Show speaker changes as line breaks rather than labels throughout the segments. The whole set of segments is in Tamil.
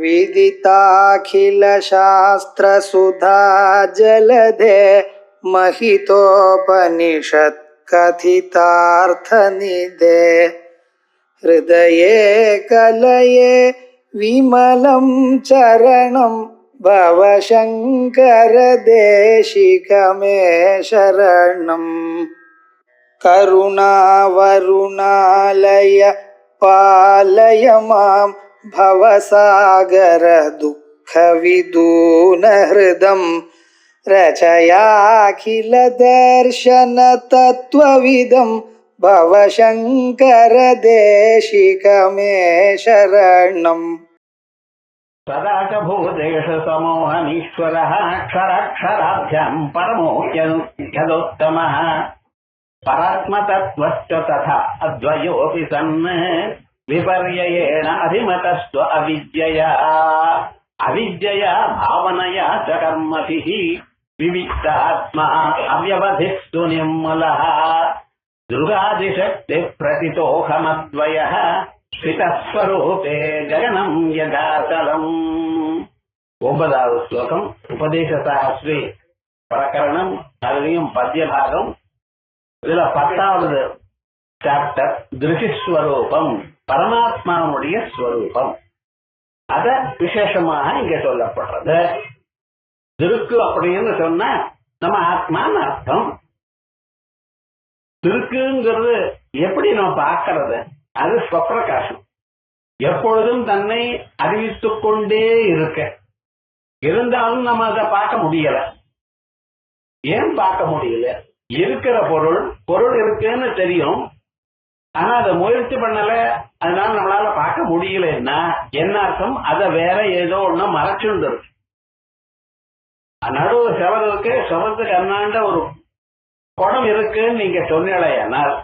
विदिताखिलशास्त्रसुधा जलधे महितोपनिषत्कथितार्थनिधे हृदये कलये विमलं चरणं भवशङ्करदेशिकमे शरणम्। करुणावरुणालय पालय मां भवसागर दुःखविदूनहृदं रचयाखिलदर्शनतत्त्वविदं भवशङ्करदेशिकमे शरणम्।
सदाकभूतेषु समोहनीश्वरः अक्षराक्षराभ्यां परमोऽप्यदोत्तमः परात्मतत्त्वश्च तथा अद्वयोऽपि सन् विपर्ययेण अधिमतस्त्व अविद्यया भावनया च कर्मभिः विविक्तात्मा अव्यवधिस्तु निर्मलः दृगादिशक्तिः प्रतितोऽहमद्वयः स्थितस्वरूपे गगनं यथाचलम्। 9வது ஸ்லோகம் உபதேசசாஸ்திரி பிரகரணம், அதுலயும் பத்திய பாகம். இதுல 10வது சாப்டர் திருஷ்யஸ்வரூபம், பரமாத்மாவுடைய ஸ்வரூபம். அத விசேஷமாக இங்க சொல்லப்படுறது. திருக்கு அப்படின்னு சொன்னா நம்ம ஆத்மான்னு அர்த்தம். திருக்குங்கிறது எப்படி நம்ம பார்க்கறது? அது ஸ்வப்பிரகாசம், எப்பொழுதும் தன்னை அறிவித்துக் கொண்டே இருக்க. இருந்தாலும் நம்ம அதை பார்க்க முடியல. ஏன் பார்க்க முடியல? இருக்கிற பொருள் இருக்குன்னு தெரியும், ஆனா அதை முயற்சி பண்ணல, அதனால நம்மளால பார்க்க முடியலன்னா என்ன அர்த்தம்? அதை வேற ஏதோ ஒண்ணு மறைச்சுண்டு இருக்கு. நடுவு செவர் இருக்கு, செவத்துக்கு அண்ணாண்ட ஒரு குடம் இருக்குன்னு நீங்க சொன்னீங்களேனால்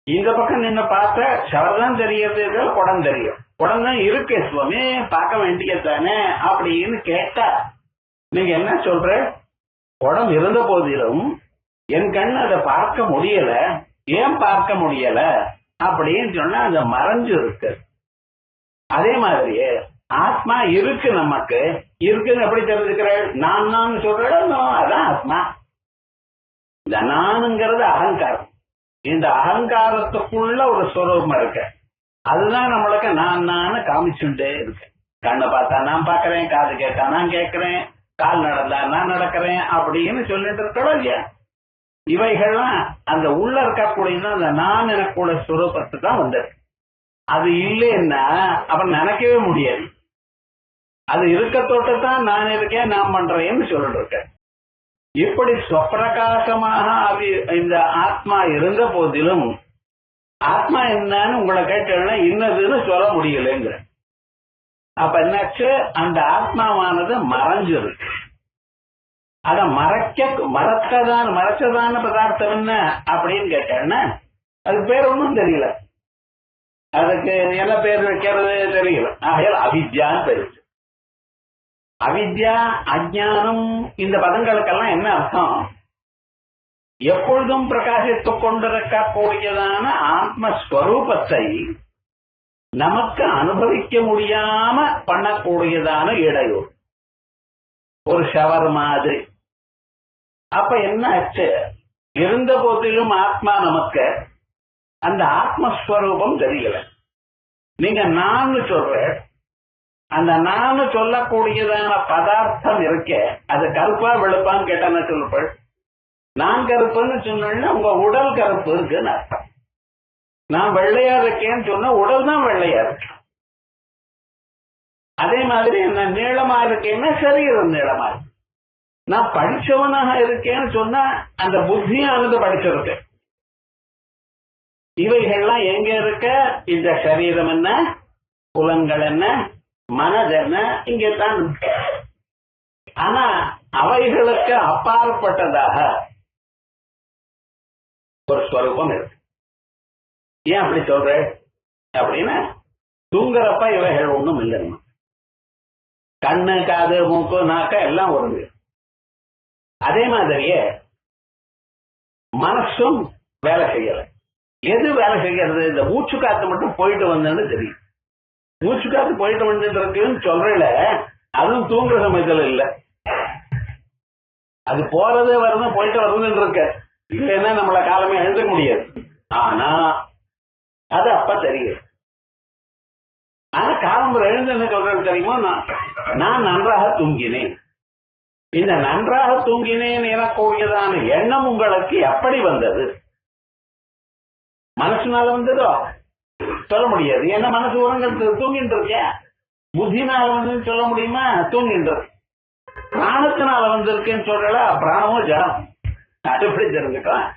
இந்த பக்கம் நின்று பார்த்த செவர் தான் தெரியுது, குடம் தெரியும். குடம் தான் இருக்கு சுவாமி, பார்க்க வேண்டியதானே அப்படின்னு கேட்டா நீங்க என்ன சொல்ற? குடம் இருந்த போதிலும் என் கண் அதை பார்க்க முடியல. ஏன் பார்க்க முடியல அப்படின்னு சொன்னா அது மறைஞ்சு இருக்கு. அதே மாதிரியே ஆத்மா இருக்கு, நமக்கு இருக்குன்னு எப்படி தெரிஞ்சுக்கிற? நான் சொல்றேன், அதான் ஆத்மா. இந்த நானுங்கிறது அகங்காரம். இந்த அகங்காரத்துக்குள்ள ஒரு ஸ்வரூபம் இருக்கு, அதுதான் நம்மளுக்கு நான் காமிச்சுட்டே இருக்கு. கண்ணை பார்த்தா நான் பார்க்கறேன், காது கேட்டா நான் கேட்கிறேன், கால் நடந்தா நான் நடக்கிறேன் அப்படின்னு சொல்லிட்டு இருக்கோம் இல்லையா? இவைகள்லாம் அந்த உள்ள இருக்கக்கூடிய அந்த நான் எனக்குள்ள ஸ்வரூபத்து தான் வந்திருக்கு. அது இல்லைன்னா அப்புறம் நினைக்கவே முடியாது. அது இருக்க தொட்டுத்தான் நான் இருக்கேன், நான் பண்றேன்னு சொல்லிட்டு இருக்கேன். இப்படி ஸ்வப்பிரகாசமாக இந்த ஆத்மா இருந்த போதிலும் ஆத்மா என்னன்னு உங்களை கேட்டா இன்னதுன்னு சொல்ல முடியலைங்கிற. அப்ப என்னாச்சு? அந்த ஆத்மாவானது மறைஞ்சிருக்கு. அத மறைச்சதான பதார்த்தம் என்ன அப்படின்னு கேட்டேன்னா அதுக்கு பேர் ஒன்றும் தெரியல. அதுக்கு என்ன பேர் வைக்கிறது தெரியல. ஆகையால் அவித்யான்னு பேரு. அவித்யா, அஜானம், இந்த பதங்களுக்கெல்லாம் என்ன அர்த்தம்? எப்பொழுதும் பிரகாசித்துக் கொண்டிருக்கக்கூடியதான ஆத்மஸ்வரூபத்தை நமக்கு அனுபவிக்க முடியாம பண்ணக்கூடியதான இடையூறு, ஒரு ஷவர் மாதிரி. அப்ப என்ன ஆச்சு? இருந்த போதிலும் ஆத்மா நமக்கு அந்த ஆத்மஸ்வரூபம் தெரியல. நீங்க நான் சொல்ற அந்த நான் சொல்லக்கூடியதான பதார்த்தம் இருக்க, அது கருப்பா வெளுப்பான்னு கேட்டான சொல்லப்பள். நான் கருப்புன்னு சொன்னா உங்க உடல் கருப்பு இருக்குன்னு அர்த்தம். நான் வெள்ளையா இருக்கேன்னு சொன்னா உடல் தான் வெள்ளையா இருக்கு. அதே மாதிரி நான் நீளமா இருக்கேன்னா சரீரம் நீளமா இருக்கு. நான் படிச்சவனாக இருக்கேன்னு சொன்னா அந்த புத்தியானது படிச்சிருக்கு. இவைகள்லாம் எங்க இருக்க? இந்த சரீரம் என்ன, புலன்கள் என்ன, மனது என்ன, இங்கத்தான் இருக்கு. ஆனா அவைகளுக்கு அப்பாற்பட்டதாக ஒரு ஸ்வரூபம் இருக்கு. ஏன் அப்படி சொல்ற அப்படின்னா, தூங்குறப்ப இவைகள் ஒண்ணும் இல்லைன்னு. கண்ணு, காது, மூக்கு, நாக்க எல்லாம் வருது. அதே மாதிரியே மனசும் வேலை செய்யல. எது வேலை செய்யறது? இந்த மூச்சு காத்து மட்டும் போயிட்டு வந்ததுன்னு தெரியும். மூச்சு காத்து போயிட்டு வந்துட்டு இருக்குன்னு சொல்றல, அதுவும் தூங்குற சமயத்துல இல்ல, அது போறது வருது போயிட்டு வருதுன்னு இருக்க, இல்லைன்னா நம்மள காலமே எழுந்துக்க முடியாது. ஆனா அது அப்ப தெரியும். ஆனா காலம்புற எழுந்து என்ன சொல்றது தெரியுமா, நான் நன்றாக தூங்கினேன். இந்த நன்றாக தூங்கினேன் எனக்கூடியதான எண்ணம் உங்களுக்கு எப்படி வந்தது? மனசுனால வந்ததோ சொல்ல முடியாது, ஏன்னா மனசு உறங்க தூங்கிட்டு இருக்கேன். புத்தினால வந்து சொல்ல முடியுமா? தூங்கிட்டு இருக்கு. பிராணத்தினால வந்திருக்குன்னு சொல்றல, பிராணமோ ஜடம், அது எப்படி தெரிஞ்சுக்கலாம்?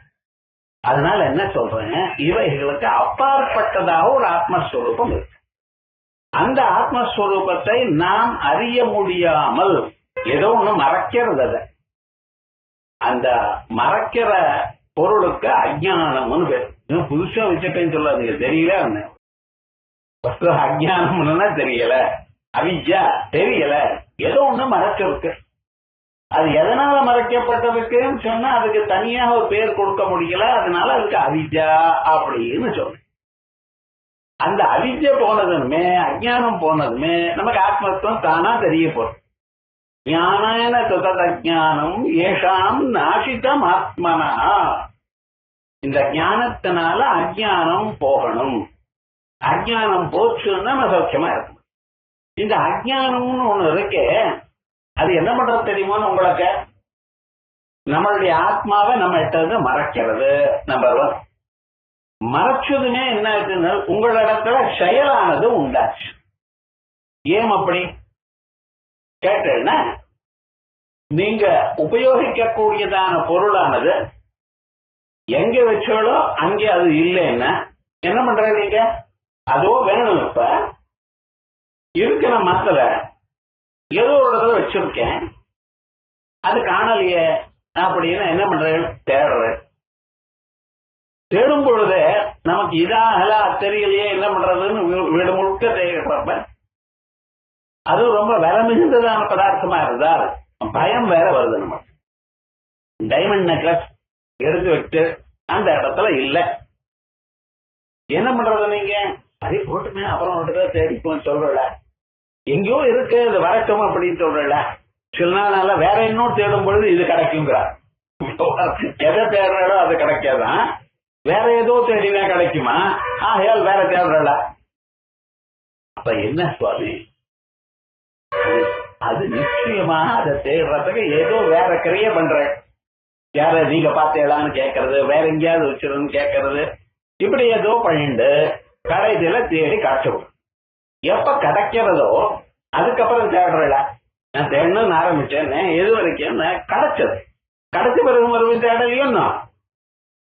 அதனால என்ன சொல்றேன், இவைகளுக்கு அப்பாற்பட்டதாக ஒரு ஆத்மஸ்வரூபம் இருக்கு. அந்த ஆத்மஸ்வரூபத்தை நாம் அறிய முடியாமல் ஏதோ ஒண்ணு மறைக்கிறது. அந்த மறைக்கிற பொருளுக்கு அஜ்ஞானம்னு பேர். புதுசா வச்சுட்டேன்னு சொல்லாதீங்க, தெரியல. அஜ்ஞானம்னா தெரியல, அவித்யா தெரியல, ஏதோ ஒண்ணு மறைச்சிருக்கு. அது எதனால மறைக்கப்பட்டதுக்குன்னு சொன்னா அதுக்கு தனியாக ஒரு பேர் கொடுக்க முடியல, அதனால அதுக்கு அவித்யா அப்படின்னு சொல்றேன். அந்த அவித்யா போனதுமே, அஜ்ஞானம் போனதுமே நமக்கு ஆத்மத்துவம் தானா தெரிய போறோம். ஞான ததஜானம் ஏஷாம் நாசிதம் ஆத்மனா. இந்த ஞானத்தினால அஜ்ஞானம் போகணும். அஜ்ஞானம் போச்சுன்னா நம்ம சௌக்கியமா இருக்கும். இந்த அஜ்ஞானம்னு ஒண்ணு இருக்கு, அது என்ன பண்றது தெரியுமோ உங்களுக்கு? நம்மளுடைய ஆத்மாவை நம்ம கிட்ட மறைக்கிறது. நம்பர் 1. மறைச்சதுமே என்ன ஆச்சுன்னா உங்களிடத்துல செயலானது உண்டாச்சு. ஏன் அப்படி கேட்டேன்னா, நீங்க உபயோகிக்கக்கூடியதான பொருளானது எங்க வச்சாலோ அங்கே அது இல்லைன்னா என்ன பண்ற நீங்க? அதோ வேணும், இப்ப இருக்கிற மரத்துல ஏதோ ஒரு இடத்துல வச்சிருக்கேன், அது காணலையே அப்படின்னு என்ன பண்ற? தேடுற. தேடும் பொழுது நமக்கு இதாகலா தெரியலையே, என்ன பண்றதுன்னு வீடு முழுக்க தேடுறப்ப அது ரொம்ப விலை மிகுந்ததான பதார்த்தமா இருந்தா பயம் வேற வருது. நமக்கு டைமண்ட் நெக்லஸ் எடுத்து வச்சு அந்த இடத்துல இல்ல, என்ன பண்றது நீங்க? அதை போட்டுமே அப்புறம் ஒரு தேடிப்போம் சொல்றல, எங்கேயோ இருக்கு இது வரட்டும் அப்படின்னு சொல்றல. சில நாளால வேற இன்னும் தேடும் பொழுது இது கிடைக்குங்கிறார். எதை தேடுறாலோ அது கிடைக்காதான், வேற ஏதோ தேடினா கிடைக்குமா? ஆகையால் வேற தேடுறல. அப்ப என்ன சுவாமி, அது நிச்சயமா அதை தேடுறதுக்கு ஏதோ வேற கிரிய பண்ற. யார நீங்க பார்த்தேலான்னு கேட்கறது, வேற எங்கேயாவது வச்சிருன்னு கேட்கறது, இப்படி ஏதோ பண்ணிட்டு கடைசியில தேடி கிடைச்சிடும். எப்ப கிடைக்கிறதோ அதுக்கப்புறம் தேடுறல. நான் தேடணும்னு ஆரம்பிச்சேன்னு எது வரைக்கும் கிடைச்சது, கிடைச்ச பிறகு மறுபடியும் தேடலையும்.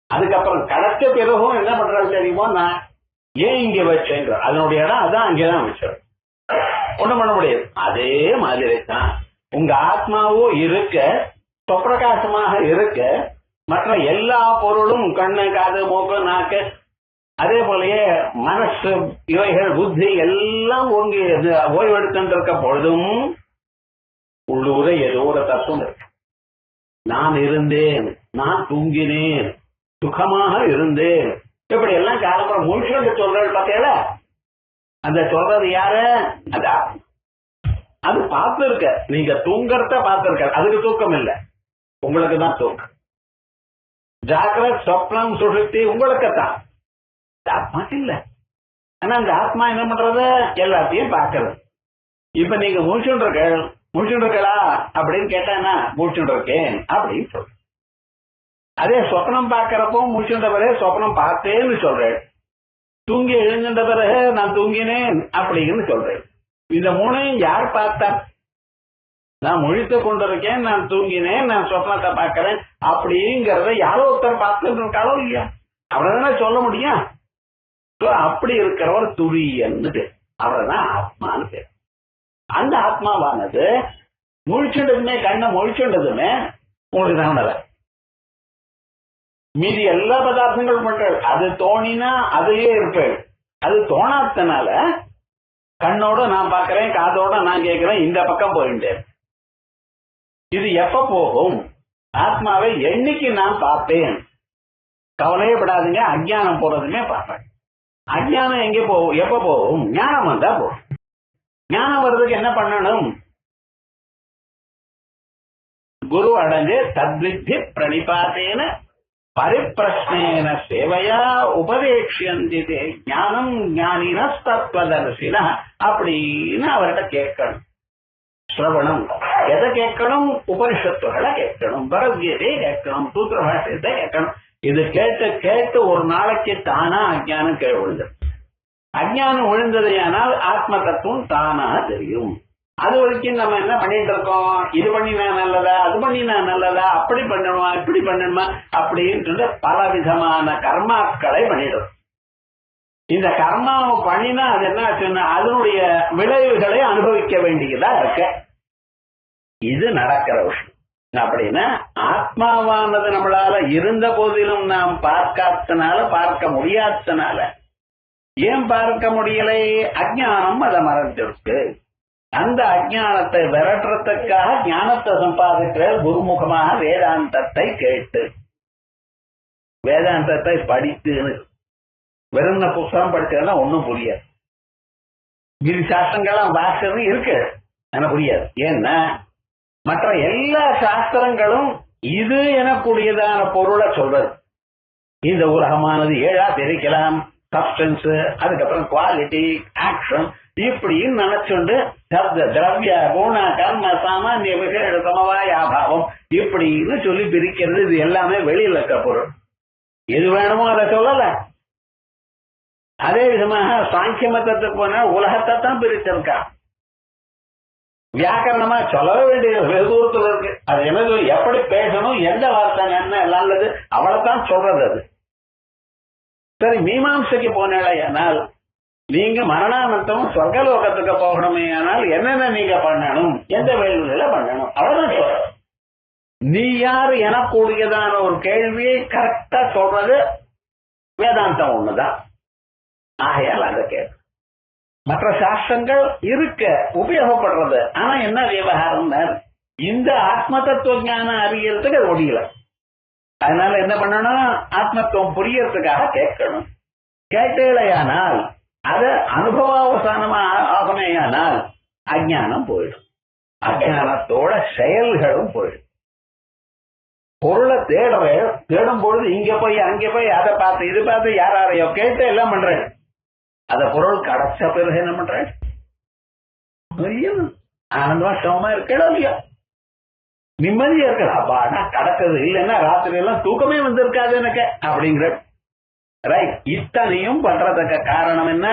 அதுக்கப்புறம் கிடைச்ச பிறகும் என்ன பண்றது தெரியுமோ, நான் ஏன் இங்க வச்சேங்கிற அதனுடைய இடம் அதான் அங்கேதான் வச்சிடும், ஒண்ணும் பண்ண முடியாது. அதே மாதிரி தான் உங்க ஆத்மாவும் இருக்க, சொப்பிரகாசமாக இருக்க, மற்ற எல்லா பொருளும் கண்ணு காது மூக்கு நாக்கு அதே போலயே மனசு இவைகள் புத்தி எல்லாம் ஓய்வெடுத்து இருக்க பொழுதும் உள்ளூர ஏதோ ஒரு தத்துவம் இருக்கு. நான் இருந்தேன், நான் தூங்கினேன், சுகமாக இருந்தேன், இப்படி எல்லாம் காலம்பரம் முழுக்க சொல்றது பார்த்தேல. அந்த சொல்றது யாரு? அது பார்த்து இருக்க, நீங்க தூங்கறத பார்த்திருக்க, அதுக்கு தூக்கம் இல்லை, உங்களுக்கு தான் தூக்கம். ஜாகிரத் சொப்னம் சுஷுப்தி உங்களுக்குத்தான், ஆத்மாக்கு இல்ல. ஆனா அந்த ஆத்மா என்ன பண்றது? எல்லாத்தையும் பார்க்கறது. இப்ப நீங்க முடிச்சுருக்கா அப்படின்னு கேட்டா முடிச்சுருக்கேன் அப்படின்னு சொல்ற. அதே சொப்னம் பார்க்கிறப்போ முடிச்சுட்ட பிறகு சொப்னம் பார்த்தேன்னு சொல்றேன், தூங்கி எழுந்த பிறகு நான் தூங்கினேன் அப்படின்னு சொல்றேன். இந்த மூணையும் யார் பார்த்தா? நான் முழித்து கொண்டிருக்கேன், நான் தூங்கினேன், நான் சொப்னத்தை பார்க்கிறேன் அப்படிங்கறத யாரோ ஒருத்தர் பார்த்துட்டு இருக்காளோ இல்லையா? அவ்வளவுதானே சொல்ல முடியும். அப்படி இருக்கிறவர் துரியன்னு பேர், அவர்தான் ஆத்மான்னு பேர். அந்த ஆத்மாவானது முழிச்சுட்டதுமே, கண்ணை முழிச்சுட்டதுமே உங்களுக்கு தான் மீதி எல்லா பதார்த்தங்களும் பண்றது. அது தோணினா அதுலயே இருப்பேன், அது தோணாதனால கண்ணோட நான் பார்க்கிறேன், காதோட நான் கேட்கிறேன், இந்த பக்கம் போயிட்டேன். இது எப்ப போகும்? ஆத்மாவை என்னைக்கு நான் பார்ப்பேன்? கவலையே படாதுங்க, அஜ்ஞானம் போறதுமே பார்ப்பேன். அஜ்ஞானம் எங்க போகும்? எப்ப போகும்? ஞானம் வந்தா போகும். ஞானம் வர்றதுக்கு என்ன பண்ணணும்? குரு அடைஞ்சு தத்வித்தி பிரணிபாத்தேன பரிப்பிரஷ்னேன சேவையா உபதேக்ஷந்தி ஞானம் ஞானின தத்வதர்சின அப்படின்னு அவர்கிட்ட கேட்கணும். ஸ்ரவணம் எதை கேட்கணும்? உபனிஷத்துகளை கேட்கணும், பகவத்கீதையை கேட்கணும், சூத்திர பாஷ்யத்தை கேட்கணும். இது கேட்டு கேட்டு ஒரு நாளைக்கு தானா அஜ்ஞானம் கீழே விழுந்தது. அஜ்ஞானம் விழுந்தது ஆனால் ஆத்ம தத்துவம் தானா தெரியும். அது வரைக்கும் நம்ம என்ன பண்ணிட்டு இருக்கோம்? இது பண்ணினா நல்லதா, அது பண்ணினா நல்லதா, அப்படி பண்ணணுமா, இப்படி பண்ணணுமா அப்படின்னு பல விதமான கர்மாக்களை பண்ணிடும். இந்த கர்மாவை பண்ணினா அது என்ன ஆச்சுன்னா அதனுடைய விளைவுகளை அனுபவிக்க வேண்டியதா இருக்கு. இது நடக்கிற விஷயம். அப்படின்னா ஆத்மாவானது நம்மளால இருந்த போதிலும் நாம் பார்க்காதனால, பார்க்க முடியாதனால, ஏன் பார்க்க முடியலை? அஜ்ஞானம் அதை மறைஞ்சிருக்கு. அந்த அஜ்ஞானத்தை விரட்டுறதுக்காக ஞானத்தை சம்பாதிக்கிற குருமுகமாக வேதாந்தத்தை கேட்டு, வேதாந்தத்தை படித்துன்னு வெறும் புத்தகம் படிச்சதுன்னா ஒன்னும் புரியாது. இது சாஸ்திரங்கள்லாம் வாசது இருக்கு, ஆனா புரியாது. ஏன்னா மற்ற எல்லா சாஸ்திரங்களும் இது எனக்கூடியதான பொருளை சொல்றது. இந்த உலகமானது 7ஆ பிரிக்கலாம், சப்ஸ்டன்ஸ், அதுக்கப்புறம் குவாலிட்டி, ஆக்ஷன், இப்படின்னு நினைச்சுண்டு சப்த திரவிய குண கர்ம சாமானிய விசேஷ சமவாய அபாவம் இப்படின்னு சொல்லி பிரிக்கிறது. இது எல்லாமே வெளியில இருக்க பொருள். எது வேணுமோ அதை சொல்லல. அதே விதமாக சாங்கிய மதத்துக்கு போனா உலகத்தை தான் பிரிச்சிருக்கா. வியாக்கரணமா சொல்லவே வேண்டியது வெகு தூரத்துல இருக்கு. அது என்னது, எப்படி பேசணும், எந்த வார்த்தை என்ன நல்லது, அவளைத்தான் சொல்றது. அது சரி, மீமாம்சைக்கு போனால் நீங்க மரணானந்தம் சொர்க்கலோகத்துக்கு போகணுமே ஆனால் என்னென்ன நீங்க பண்ணணும், எந்த வேள்விகளை பண்ணணும், அவ்வளவுதான் சொல்ற. நீ யாரு எனக்கூடியதான ஒரு கேள்வியை கரெக்டா சொல்றது வேதாந்தம் ஒண்ணுதான். ஆகையால் அதை கேட்க மற்ற சாஸ்திரங்கள் இருக்க உபயோகப்படுறது. ஆனா என்ன விவகாரம், இந்த ஆத்ம தத்துவ ஞானம் அறியறதுக்கு அது முடியல. அதனால என்ன பண்ணணும்? ஆத்மத்துவம் புரியறதுக்காக கேட்கணும். கேட்டேலையானால் அது அனுபவாவசானமா ஆகமேயானால் அஜ்ஞானம் போயிடும். அஜ்ஞானத்தோட செயல்களும் போயிடும். பொருளை தேடும் பொழுது இங்க போய் அங்கே போய் அதை பார்த்து இது பார்த்து யாரையோ கேட்டு எல்லாம் பண்றேன். அத பொருள் கிடைச்ச பிறகு என்ன பண்றேன்? ஆனந்தமா சமமா இருக்கா இல்லையா? நிம்மதியா இருக்கிற அப்பாடா கிடக்குது. இல்லைன்னா ராத்திரி எல்லாம் தூக்கமே வந்திருக்காது எனக்கு அப்படிங்கிற. ரைட். இத்தனையும் பண்றதுக்கு காரணம் என்ன?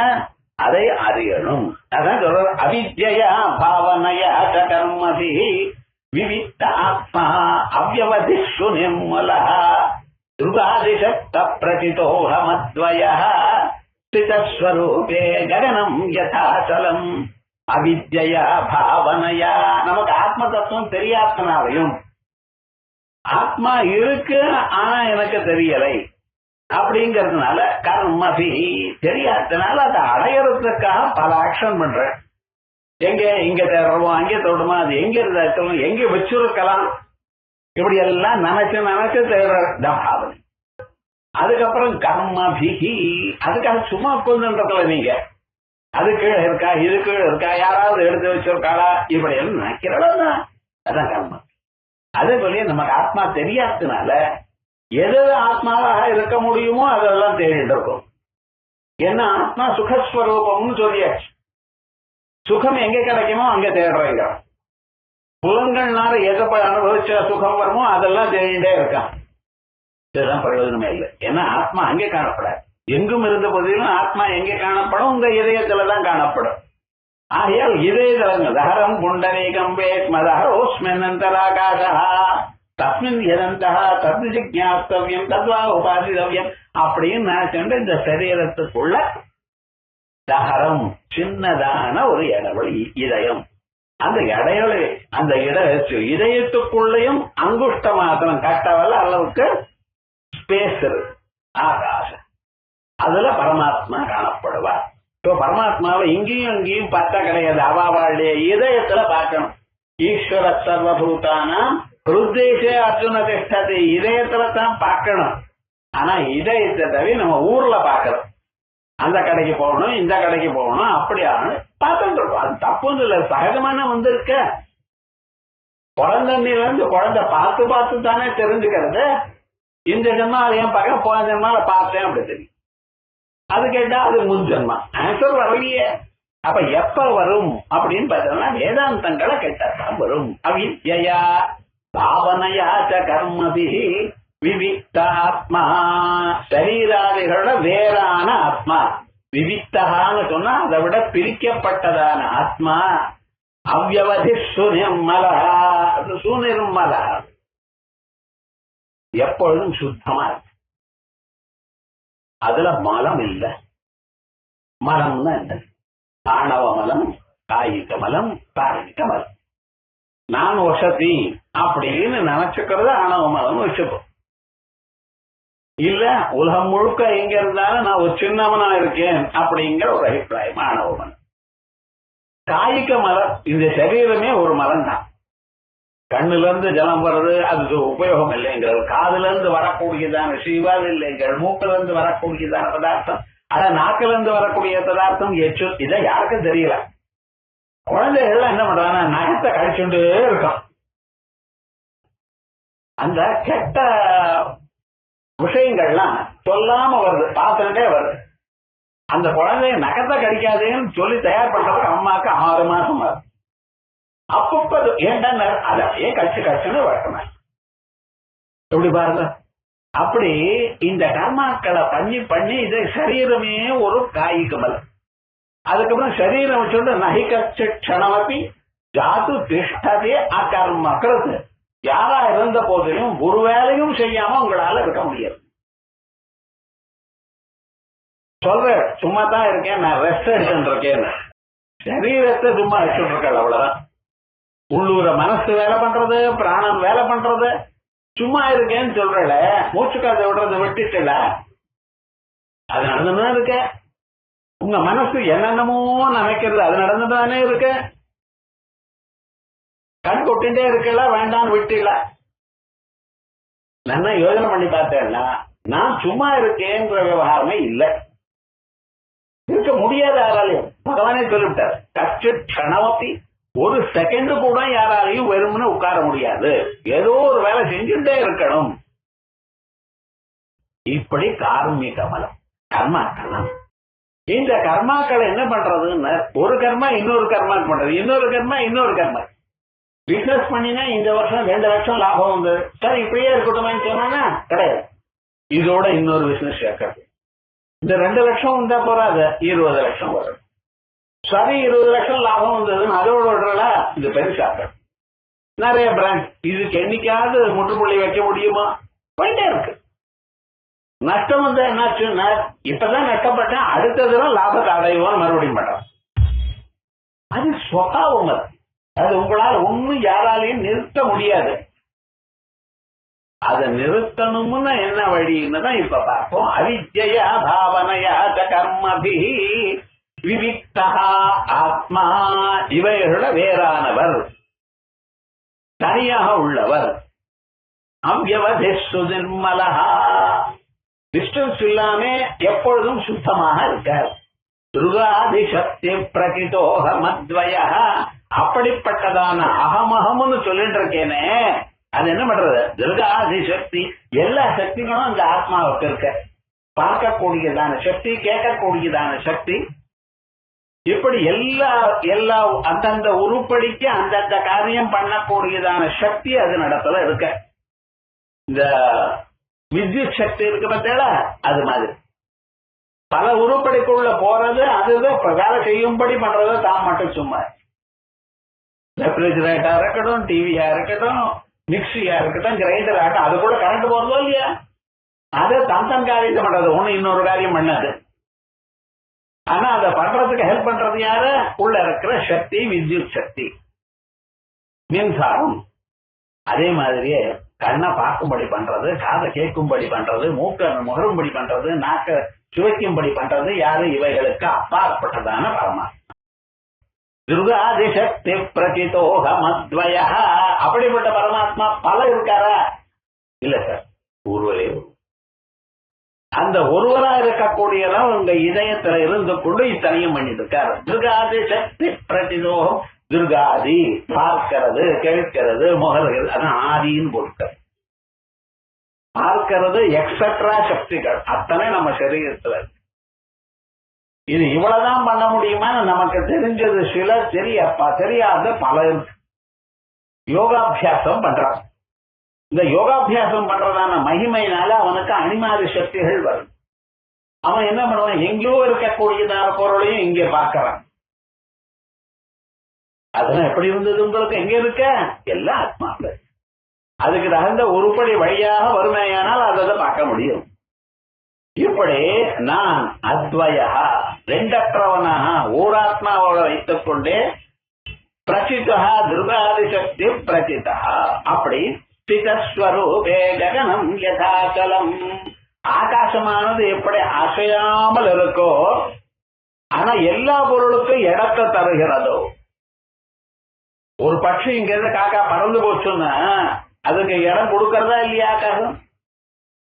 அதை அறியணும். அதான் சொல்ற, அவித்யா பாவனையா கர்மதி விவித்த ஆத்மா அவ்யவதிஷு நிர்மலா துர்காதிசக்த பிரதிதோஹமத்வயா ஸ்திதஸ்வரூபே ககனம் யதாசலம். அவித்யா பாவனையா, நமக்கு ஆத்ம தத்துவம் தெரியாதனாலையும், ஆத்மா இருக்கு ஆனா எனக்கு தெரியலை அப்படிங்கறதுனால, கர்மதி தெரியாதனால அதை அடையறதுக்காக பல ஆக்ஷன் பண்றேன். எங்க இங்க தேடுறோம், அங்கே தோடுமா, அது எங்க இருந்தாலும் எங்க வச்சிருக்கலாம், இப்படி எல்லாம் நினைச்சு தேடுற. அதுக்கப்புறம் கர்மபிகி, அதுக்காக சும்மா உட்கார்ந்துன்றதுல நீங்க அது கீழே இருக்கா, இது கீழே இருக்கா, யாராவது எடுத்து வச்சிருக்காளா, இப்படி எல்லாம் நினைக்கிறதா, அதான் கர்மம். அதே போல நமக்கு ஆத்மா தெரியாததுனால எது ஆத்மாவாக இருக்க முடியுமோ அதெல்லாம் தேடிட்டு இருக்கும். ஏன்னா ஆத்மா சுகஸ்வரூபம்னு சொல்லியாச்சு. சுகம் எங்க கிடைக்குமோ அங்க தேடுறீங்க. புலங்கள்னால எதை அனுபவிச்ச சுகம் வருமோ அதெல்லாம் தேடிட்டே இருக்கான். இதுதான் பிரயோஜனமே இல்லை. ஏன்னா ஆத்மா அங்கே காணப்படாது. எங்கும் இருந்த போதிலும் ஆத்மா எங்கே காணப்படும்? உங்க இதயத்துலதான் காணப்படும். ஆகையால் இதயத்துல தஹரம் புண்டரீகம் வேத்மதஹரோஸ்மின்னந்தராகாசா தஸ்மின் யதந்தஹ தத் ஜிக்ஞாஸ்தவ்யம் தத்வா உபாசிதவ்யம் அப்படின்னு நினைச்சுட்டு இந்த சரீரத்துக்குள்ள தஹரம் சின்னதான ஒரு இடைவெளி இதயம். அந்த இடைவெளி, அந்த இதயத்துக்குள்ளேயும் அங்குஷ்ட மாத்திரம் கட்டவல்ல அளவுக்கு ஸ்பேஸ் இருக்கு, ஆகாசம். அதுல பரமாத்மா காணப்படுவார். பரமாத்மாவை இங்கேயும் அங்கேயும் பார்த்தா கிடையாது. அவாவாளுடைய இதயத்துல பார்க்கணும். ஈஸ்வர சர்வபூதானாம் ஹிருதேசே அர்ஜுன திஷ்டத்தை, இதயத்துல தான் பார்க்கணும். ஆனா இதயத்தை தவிர நம்ம ஊர்ல பார்க்கறோம். அந்த கடைக்கு போகணும், இந்த கடைக்கு போகணும், அப்படியான பார்த்துட்டு இருக்கோம். அது தப்புன்னு இல்லை, சகஜமான வந்திருக்க. குழந்தைல இருந்து குழந்தை பார்த்து பார்த்து தானே தெரிஞ்சுக்கிறது. இந்த ஜென்மா அதை என் பக்கம் போன ஜென்மால பார்த்தேன் அப்படி தெரியும். அது கேட்டா அது முன் ஜென்மா, ஆன்சர் வரலையே. அப்ப எப்ப வரும் அப்படின்னு பார்த்தோம்னா வேதாந்தங்களை கேட்டாதான் வரும். அவித்யா பாவனையா கர்மபி விவிக்தாத்மா, சரீராதிகளோட வேறான ஆத்மா. விவிக்தான்னு சொன்னா அதை விட பிரிக்கப்பட்டதான ஆத்மா. அவ்வவதி சுனிர்மலா, அது சுனிர்மலா, எப்பொழுதும் சுத்தமா இருக்கு. அதுல மலம் இல்ல. மலம்னா என்ன? ஆணவ மலம், காயிக மலம், காரணிக மலம். நான் வசதி அப்படின்னு நினைச்சுக்கிறது ஆணவ மலம் வச்சுப்போம். இல்ல உலகம் முழுக்க எங்க இருந்தாலும் நான் ஒரு சின்னவனா இருக்கேன் அப்படிங்கிற ஒரு அபிப்பிராயம் ஆணவ மலம். காயிக மலம், இந்த சரீரமே ஒரு மலம் தான். கண்ணுல இருந்து ஜலம் வர்றது அதுக்கு உபயோகம் இல்லைங்கிறது, காதுல இருந்து வரக்கூடியதான சீவாது இல்லைங்கள், மூக்குல இருந்து வரக்கூடியதான பதார்த்தம், ஆனா நாக்குல இருந்து வரக்கூடிய பதார்த்தம் எச்சு. இதை யாருக்கும் தெரியல. குழந்தைகள் என்ன பண்றாங்க, நகத்தை கழிச்சுட்டே இருக்கும். அந்த கெட்ட விஷயங்கள்லாம் சொல்லாம வருது, பார்த்துட்டே வருது. அந்த குழந்தைய நகத்தை கடிக்காதேன்னு சொல்லி தயார் பண்றதுக்கு அம்மாவுக்கு 6 மாசம் வருது. அப்பப்ப ஏன்டா அதை ஏன் கடிச்சு கடிச்சுன்னு வழக்கமா எப்படி பாருங்க. அப்படி இந்த கர்மாக்களை பண்ணி பண்ணி இது சரீரமே ஒரு காய்க்கு மலம். அதுக்கப்புறம் சரீரம் வச்சுட்டு நகிகச்சு க்ஷணமப்பி ஜாது திஷ்டதே அகர்மக்கிறது. யாரா இருந்த போதிலும் ஒரு வேலையும் செய்யாம உங்களால இருக்க முடியாது. சொல்ற சும்மா தான் இருக்கேன், நான் ரெஸ்ட் எடுத்துட்டு இருக்கேன். சரீரத்தை சும்மா வச்சுட்டு இருக்கேன், அவ்வளவுதான். உள்ளூர மனசு வேலை பண்றது, பிராணம் வேலை பண்றது. சும்மா இருக்கேன்னு சொல்றல, மூச்சுக்காத விடுறத விட்டுட்டல, அது நடந்துதான் இருக்க. உங்க மனசு என்னென்னமோ நினைக்கிறது, அது நடந்துதானே இருக்க. கண் கொட்டின்றே இருக்கல, வேண்டான்னு விட்டுல. நல்லா யோசனை பண்ணி பார்த்தேன்னா நான் சும்மா இருக்கேன்ற விவகாரமே இல்லை, இருக்க முடியாத யாராலையும். பகவானே சொல்லிவிட்டார், கச்சு க்ஷணமப்பி, ஒரு செகண்ட் கூட யாராலையும் வெறும்னு உட்கார முடியாது, ஏதோ ஒரு வேலை செஞ்சுட்டே இருக்கணும். இப்படி கார்மிக மலம், கர்மாக்கள். இந்த கர்மாக்களை என்ன பண்றதுன்னு, ஒரு கர்மா இன்னொரு கர்மா பண்றது, இன்னொரு கர்மா இன்னொரு கர்மா. பிசினஸ் பண்ணினா இந்த வருஷம் 2 லட்சம் லாபம் வந்து சார் இப்படியே இருக்கட்டும் சொன்னா கிடையாது, இதோட இன்னொரு பிசினஸ் சேர்க்கறது. இந்த 2 லட்சம் வந்தா போறாது, 20 லட்சம் வரும். சரி 20 லட்சம் லாபம் வந்ததுன்னு அதோட விடுறல, இது பெருசாக்க நிறைய பிராண்ட். இதுக்கு என்னைக்காவது முற்றுப்புள்ளி வைக்க முடியுமா? போயிட்டே இருக்கு. நஷ்டம் வந்தா என்னாச்சு, இப்பதான் நஷ்டப்பட்டேன், அடுத்ததுலாம் லாபத்தை அடைவோம் மறுபடியும் பண்றோம். அது சுவாவம். அது உங்களால் ஒன்னும் யாராலையும் நிறுத்த முடியாது. அதை நிறுத்தணும்னு என்ன வழின்னு தான் இப்ப பார்ப்போம். அவித்யா பாவனையா கர்மபி விவிக்தா ஆத்மா, இவைகளோட வேறானவர், தனியாக உள்ளவர். அவ்வவதி சுநிர்மலஹா, டிஸ்டன்ஸ் இல்லாம எப்பொழுதும் சுத்தமாக இருக்கார். துர்காதி சக்தி பிரகிதோகமத்வய, அப்படிப்பட்டதான அகமகம்னு சொல்லிட்டு இருக்கேனே, அது என்ன பண்றது? துர்காதி சக்தி, எல்லா சக்திகளும் அந்த ஆத்மாவுக்கு இருக்க. பார்க்கக்கூடியதான சக்தி, கேட்கக்கூடியதான சக்தி, இப்படி எல்லா அந்தந்த உருப்படிக்கு அந்தந்த காரியம் பண்ணக்கூடியதான சக்தி அது நடத்தல இருக்க. இந்த வித்யுத் சக்தி இருக்கு பார்த்தா, அது மாதிரி பல உருப்படிக்குள்ள போறது, அதுதான் வேலை செய்யும்படி பண்றது தான் மட்டும். சும்மா ரெஃப்ரிஜரேட்டரா இருக்கட்டும், டிவியா இருக்கட்டும், மிக்சியா இருக்கட்டும், கிரைண்டர் ஆகட்டும், அது கூட கரண்ட் போறதோ இல்லையா, அது தன் காரியத்தை பண்றது, ஒண்ணு இன்னொரு காரியம் பண்ணது. ஆனா அதை பண்றதுக்கு ஹெல்ப் பண்றது யாரு? உள்ள இருக்கிற சக்தி, வித்யுத் சக்தி, மின்சாரம். அதே மாதிரியே கண்ணை பார்க்கும்படி பண்றது, காதை கேட்கும்படி பண்றது, மூக்க முகரும்படி பண்றது, நாக்க சுவைக்கும்படி பண்றது யாரு? இவைகளுக்கு அப்பாற்பட்டதான பரமாத்மா. துர்காதி சக்தி பிரகிதோகமத்வய, அப்படிப்பட்ட பரமாத்மா பல இருக்காரா? இல்ல சார், ஒருவரே. அந்த ஒருவரா இருக்கக்கூடியதான் உங்க இதயத்துல இருந்து கொண்டு இத்தனையும் பண்ணிட்டு இருக்காரு. துர்காதி சக்தி பிரதிதோகம், துர்காதி பார்க்கிறது, கேட்கிறது, முகர்கிறது, அதான் ஆதின்னு போட்டு பார்க்கிறது எக்ஸட்ரா சக்திகள் அத்தனை நம்ம சரீரத்துல. இது இவ்வளவுதான் பண்ண முடியுமா? நமக்கு தெரிஞ்சது சில, தெரியாத பல யோகாபியாசம் பண்றான். இந்த யோகாபியாசம் பண்றதான மகிமையினால அவனுக்கு அனிமாதி சக்திகள் வரும். அவன் என்ன பண்ணுவான்? எங்கேயோ இருக்கக்கூடியதான பொருளையும் இங்கே பார்க்கறான். அதெல்லாம் எப்படி இருந்தது உங்களுக்கு? எங்க இருக்க? எல்லாம் ஆத்மாவில். அதுக்கு தகுந்த உருப்படி வழியாக வறுமையானால் அதை பார்க்க முடியும். இப்படி நான் அத்வயா, ரெண்டற்றவனாக ஓராத்மாவோட வைத்துக் கொண்டே பிரசித்தா துர்காதி சக்தி பிரசித்தா, அப்படி ஸ்திதஸ்வரூபே ககனம் யதாச்சலம், ஆகாசமானது எப்படி அசையாமல் இருக்கோ ஆனா எல்லா பொருளுக்கும் இடத்தை தருகிறதோ. ஒரு பட்சி இங்க இருந்து காக்கா பறந்து போச்சுன்னா அதுக்கு இடம் கொடுக்கறதா இல்லையா ஆகாசம்?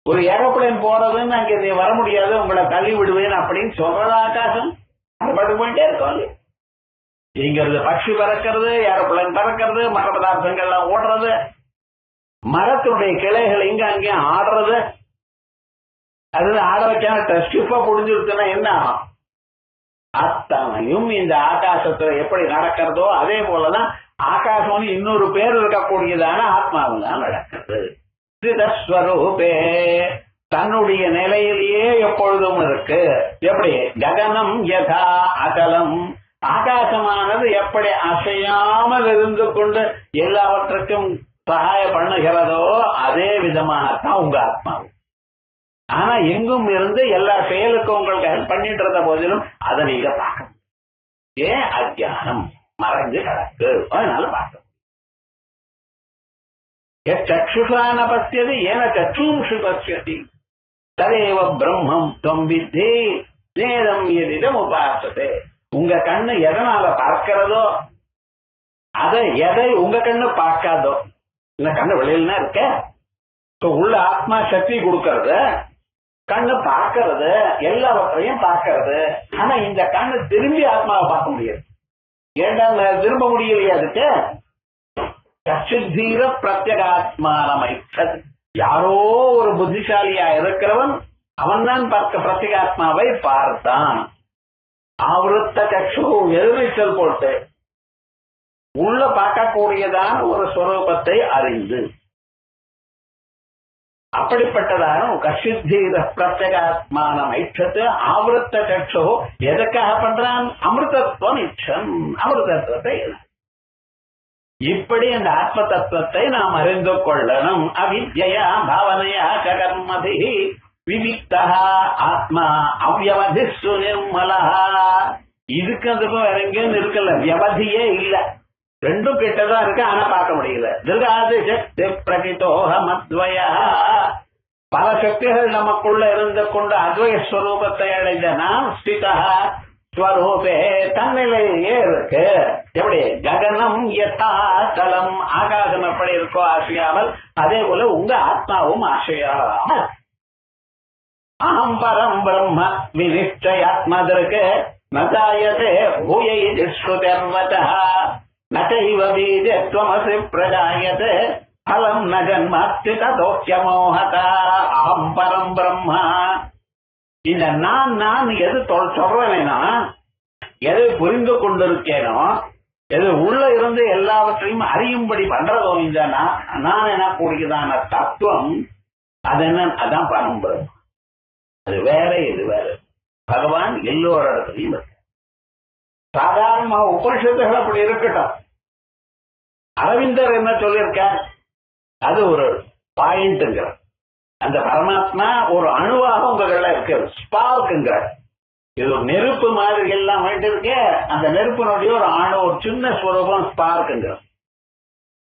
ஒரு ஏரோப்ளேன் போறதுன்னு அங்க நீ வர முடியாது, உங்களை தள்ளி விடுவேன் அப்படின்னு சொல்றதா ஆகாசம்? அது பட்டு போயிட்டே இருக்கும். இங்க இருந்து பட்சி பறக்கிறது, ஏரோப்ளேன் பறக்கிறது, மற்ற பதார்த்தங்கள்லாம் ஓடுறது, மரத்தினுடைய கிளைகள் இங்க அங்கேயும் ஆடுறது. அது ஆட வச்சான ஸ்டிஃபா புடிஞ்சிருக்குன்னா என்ன ஆகும்? அத்தனையும் இந்த ஆகாசத்துல எப்படி நடக்கிறதோ அதே போலதான் ஆகாசம் இன்னொரு பேர் இருக்கக்கூடியதான ஆத்மாவில் தான் நடக்கிறது. ஸ்வரூபே, தன்னுடைய நிலையிலேயே எப்பொழுதும் இருக்கு. எப்படி? ககனம் யதா அகலம், ஆகாசமானது எப்படி அசையாமல் இருந்து கொண்டு எல்லாவற்றுக்கும் சகாயம் பண்ணுகிறதோ அதே விதமாகத்தான் உங்க ஆத்மாவும். ஆனா எங்கும் இருந்து எல்லா செயலுக்கும் உங்களுக்கு ஹெல்ப் பண்ணிட்டு இருந்த போதிலும் அதை நீங்க பார்க்கணும். ஏன்? அஜ்ஞானம் மறைஞ்சு கிடக்கு, அதனால பார்க்கணும். சக்ஷுஷான பசியது ஏன சக்ஷூஷு பசியதி ததேவ பிரம்மம் துவம் வித்தி நேதம் எதிடம் உபாசதே. உங்க கண்ணு எதனால பார்க்கிறதோ அதை எதை உங்க கண்ணு பார்க்காதோ, இந்த கண்ணு வெளியில இருக்க உள்ள ஆத்மா சக்தி கொடுக்கறது, கண்ணு பார்க்கறது, எல்லாவற்றையும் பார்க்கறது. ஆனா இந்த கண்ணு திரும்பி ஆத்மாவை பார்க்க முடியாது. ஏண்டா திரும்ப முடியலையா? அதுக்கு கஷ்டீர பிரத்யேகாத்மானமை, யாரோ ஒரு புத்திசாலியா இருக்கிறவன் அவன் தான் பிரத்யேகாத்மாவை பார்த்தான். ஆவருத்த கட்சு எதிர்நீச்சல் போட்டு உள்ள பார்க்கக்கூடியதான ஒரு ஸ்வரூபத்தை அறிந்து, அப்படிப்பட்டதான கஷித்தீர பிரத்யேகாத்மானம் ஐட்சத்து ஆவருத்த கட்சோ எதற்காக பண்றான்? அமிர்தத்துவம் இச்சம், அமிர்தத்துவத்தை. இப்படி அந்த ஆத்ம தத்துவத்தை நாம் அறிந்து கொள்ளணும். அவித்யா பாவனையா கர்மதி விவிக்தா ஆத்மா அவ்யவதி சுநிர்மலா. இதுக்கு அதுக்கும் வேற எங்கேயும் இருக்கல, வியவதியே இல்ல. ரெண்டும் கிட்டதான் இருக்கு, ஆனா பார்க்க முடியல. துர்காதி சக்தி பிரகிதோகம் அத்வயா, பல சக்திகள் நமக்குள்ள இருந்து கொண்டு அத்வய ஸ்வரூபத்தை அடைந்த நாம் ஸ்திதா ஸ்வரூபே, தன்னிலையே இருக்கு. எப்படி? ககனம் யதாச்சலம், ஆகாசம் எப்படி இருக்கோ அசையாமல் அதே போல உங்க ஆத்மாவும் அசையாமல். அகம் பரம் பிரம்ம வினிஷ்டயாத்மதற்கு நதாயதே பூயை ஸ்ருதர்வதா நைவ பீஜத்வமசி பிரஜாயதே பலம் ந ஜன்மாஸ்தி ததோக்யமோஹதா. அகம் பரம் பிரம்மா, இந்த நான் எது சொல்றேனா, எது புரிந்து கொண்டிருக்கேனோ, எது உள்ள இருந்து எல்லாவற்றையும் அறியும்படி பண்றதோ இந்த நான் என்ன கூடியதான தத்துவம், அது என்ன? அதான் பரம்பரம். அது வேற, இது வேற. பகவான் எல்லோர இடத்துலையும் இருக்கு. சாதாரண உபனிஷத்துகள் அப்படி இருக்கட்டும். அரவிந்தர் என்ன சொல்லியிருக்கார்? அது ஒரு பாயிண்ட்ங்கிற அந்த பரமாத்மா ஒரு அணுவாக உங்கள்ல இருக்கு, ஸ்பார்க்குங்கிற. இது ஒரு நெருப்பு மாதிரி எல்லாம் வேண்டி இருக்க, அந்த நெருப்பினுடைய ஒரு அணு, ஒரு சின்ன ஸ்வரூபம் ஸ்பார்க்குங்கிற.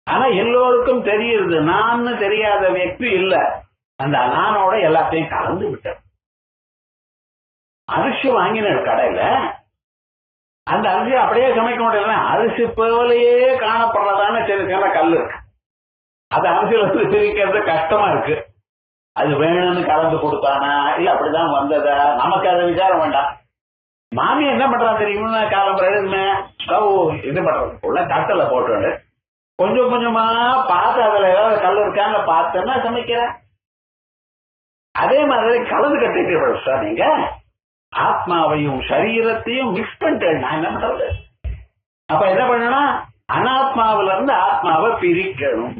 ஆனா எல்லோருக்கும் தெரியுது, நான் தெரியாத व्यक्ति இல்ல. அந்த நானோட எல்லாத்தையும் கலந்து விட்டேன். அரிசி வாங்கின கடையில அந்த அரிசி அப்படியே சமைக்க முடியல, அரிசி போலயே காணப்படுறதான சின்ன கல் இருக்கு. அது அரிசியில பிரிக்கிறது கஷ்டமா இருக்கு. அது வேணும்னு கலந்து கொடுத்தானா இல்ல அப்படிதான் வந்ததா, நமக்கு அதை விசாரம் வேண்டாம். மாமி என்ன பண்றான் தெரியுமா, காலம் எழுதுமே ஸ்டவ் இது பண்றது உள்ள தட்டல போட்டு கொஞ்சம் கொஞ்சமா பார்த்து அதுல ஏதாவது கல் இருக்காங்க பார்த்தோன்னா சமைக்கிறேன். அதே மாதிரி கலந்து கட்டிட்டு சார் நீங்க ஆத்மாவையும் சரீரத்தையும் மிக்ஸ் பண்ணிட்டு நான் என்ன பண்றது? அப்ப என்ன பண்ணணும், அனாத்மாவில இருந்து ஆத்மாவை பிரிக்கணும்.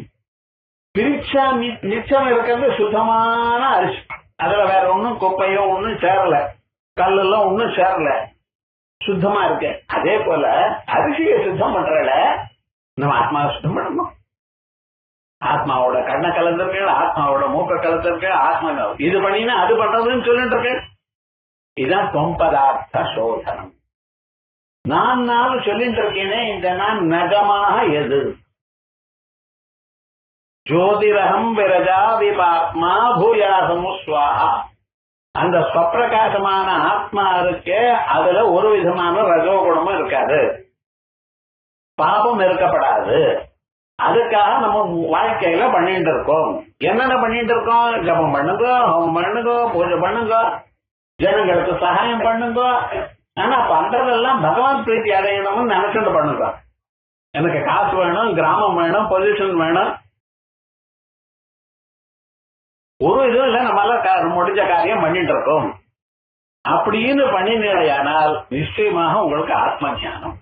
பிரிச்சா மிச்சம் இருக்கிறது சுத்தமான அரிசி, அதுல வேற ஒன்னும் குப்பையோ ஒன்னும் சேரல, கல்லெல்லாம் ஒன்னும் சேரல, சுத்தமா இருக்கு. அதே போல அரிசியை சுத்தம் பண்றல நம்ம ஆத்மாவை சுத்தம் பண்ணணும். ஆத்மாவோட கண்ணை கலந்திருக்கேன், ஆத்மாவோட மூக்க கலந்திருக்கேன், ஆத்மா இது பண்ணினா அது பண்றதுன்னு சொல்லிட்டு இருக்கேன். இதுதான் தொம்பதார்த்த சோதனம். நான் சொல்லிட்டு இருக்கேனே, இந்த நான் நகமாக எது ஜோதிரகம் விரஜா விபாத்மா பூயாசமுஸ்வாஹா. அந்த ஸ்வப்பிரகாசமான ஆத்மா இருக்கு, அதுல ஒரு விதமான ரஜோகுணமும் இருக்காது, பாபம் இருக்கப்படாது. அதுக்காக நம்ம வாழ்க்கையில பண்ணிட்டு இருக்கோம். என்னென்ன பண்ணிட்டு இருக்கோம்? ஜபம் பண்ணுங்க, ஹோமம் பண்ணுங்க, பூஜை பண்ணுங்க, ஜனங்களுக்கு சகாயம் பண்ணுங்க. ஆனா பண்றதெல்லாம் பகவான் பிரீத்தி அடையணும்னு நினைச்சுட்டு பண்ணுங்க. எனக்கு காசு வேணும், கிராமம் வேணும், பொசிஷன் வேணும், ஒரு இதுவும் இல்ல, நம்மளால முடிஞ்ச காரியம் பண்ணிட்டு இருக்கோம் அப்படின்னு பண்ணினேடையானால் நிச்சயமாக உங்களுக்கு ஆத்ம ஞானம்.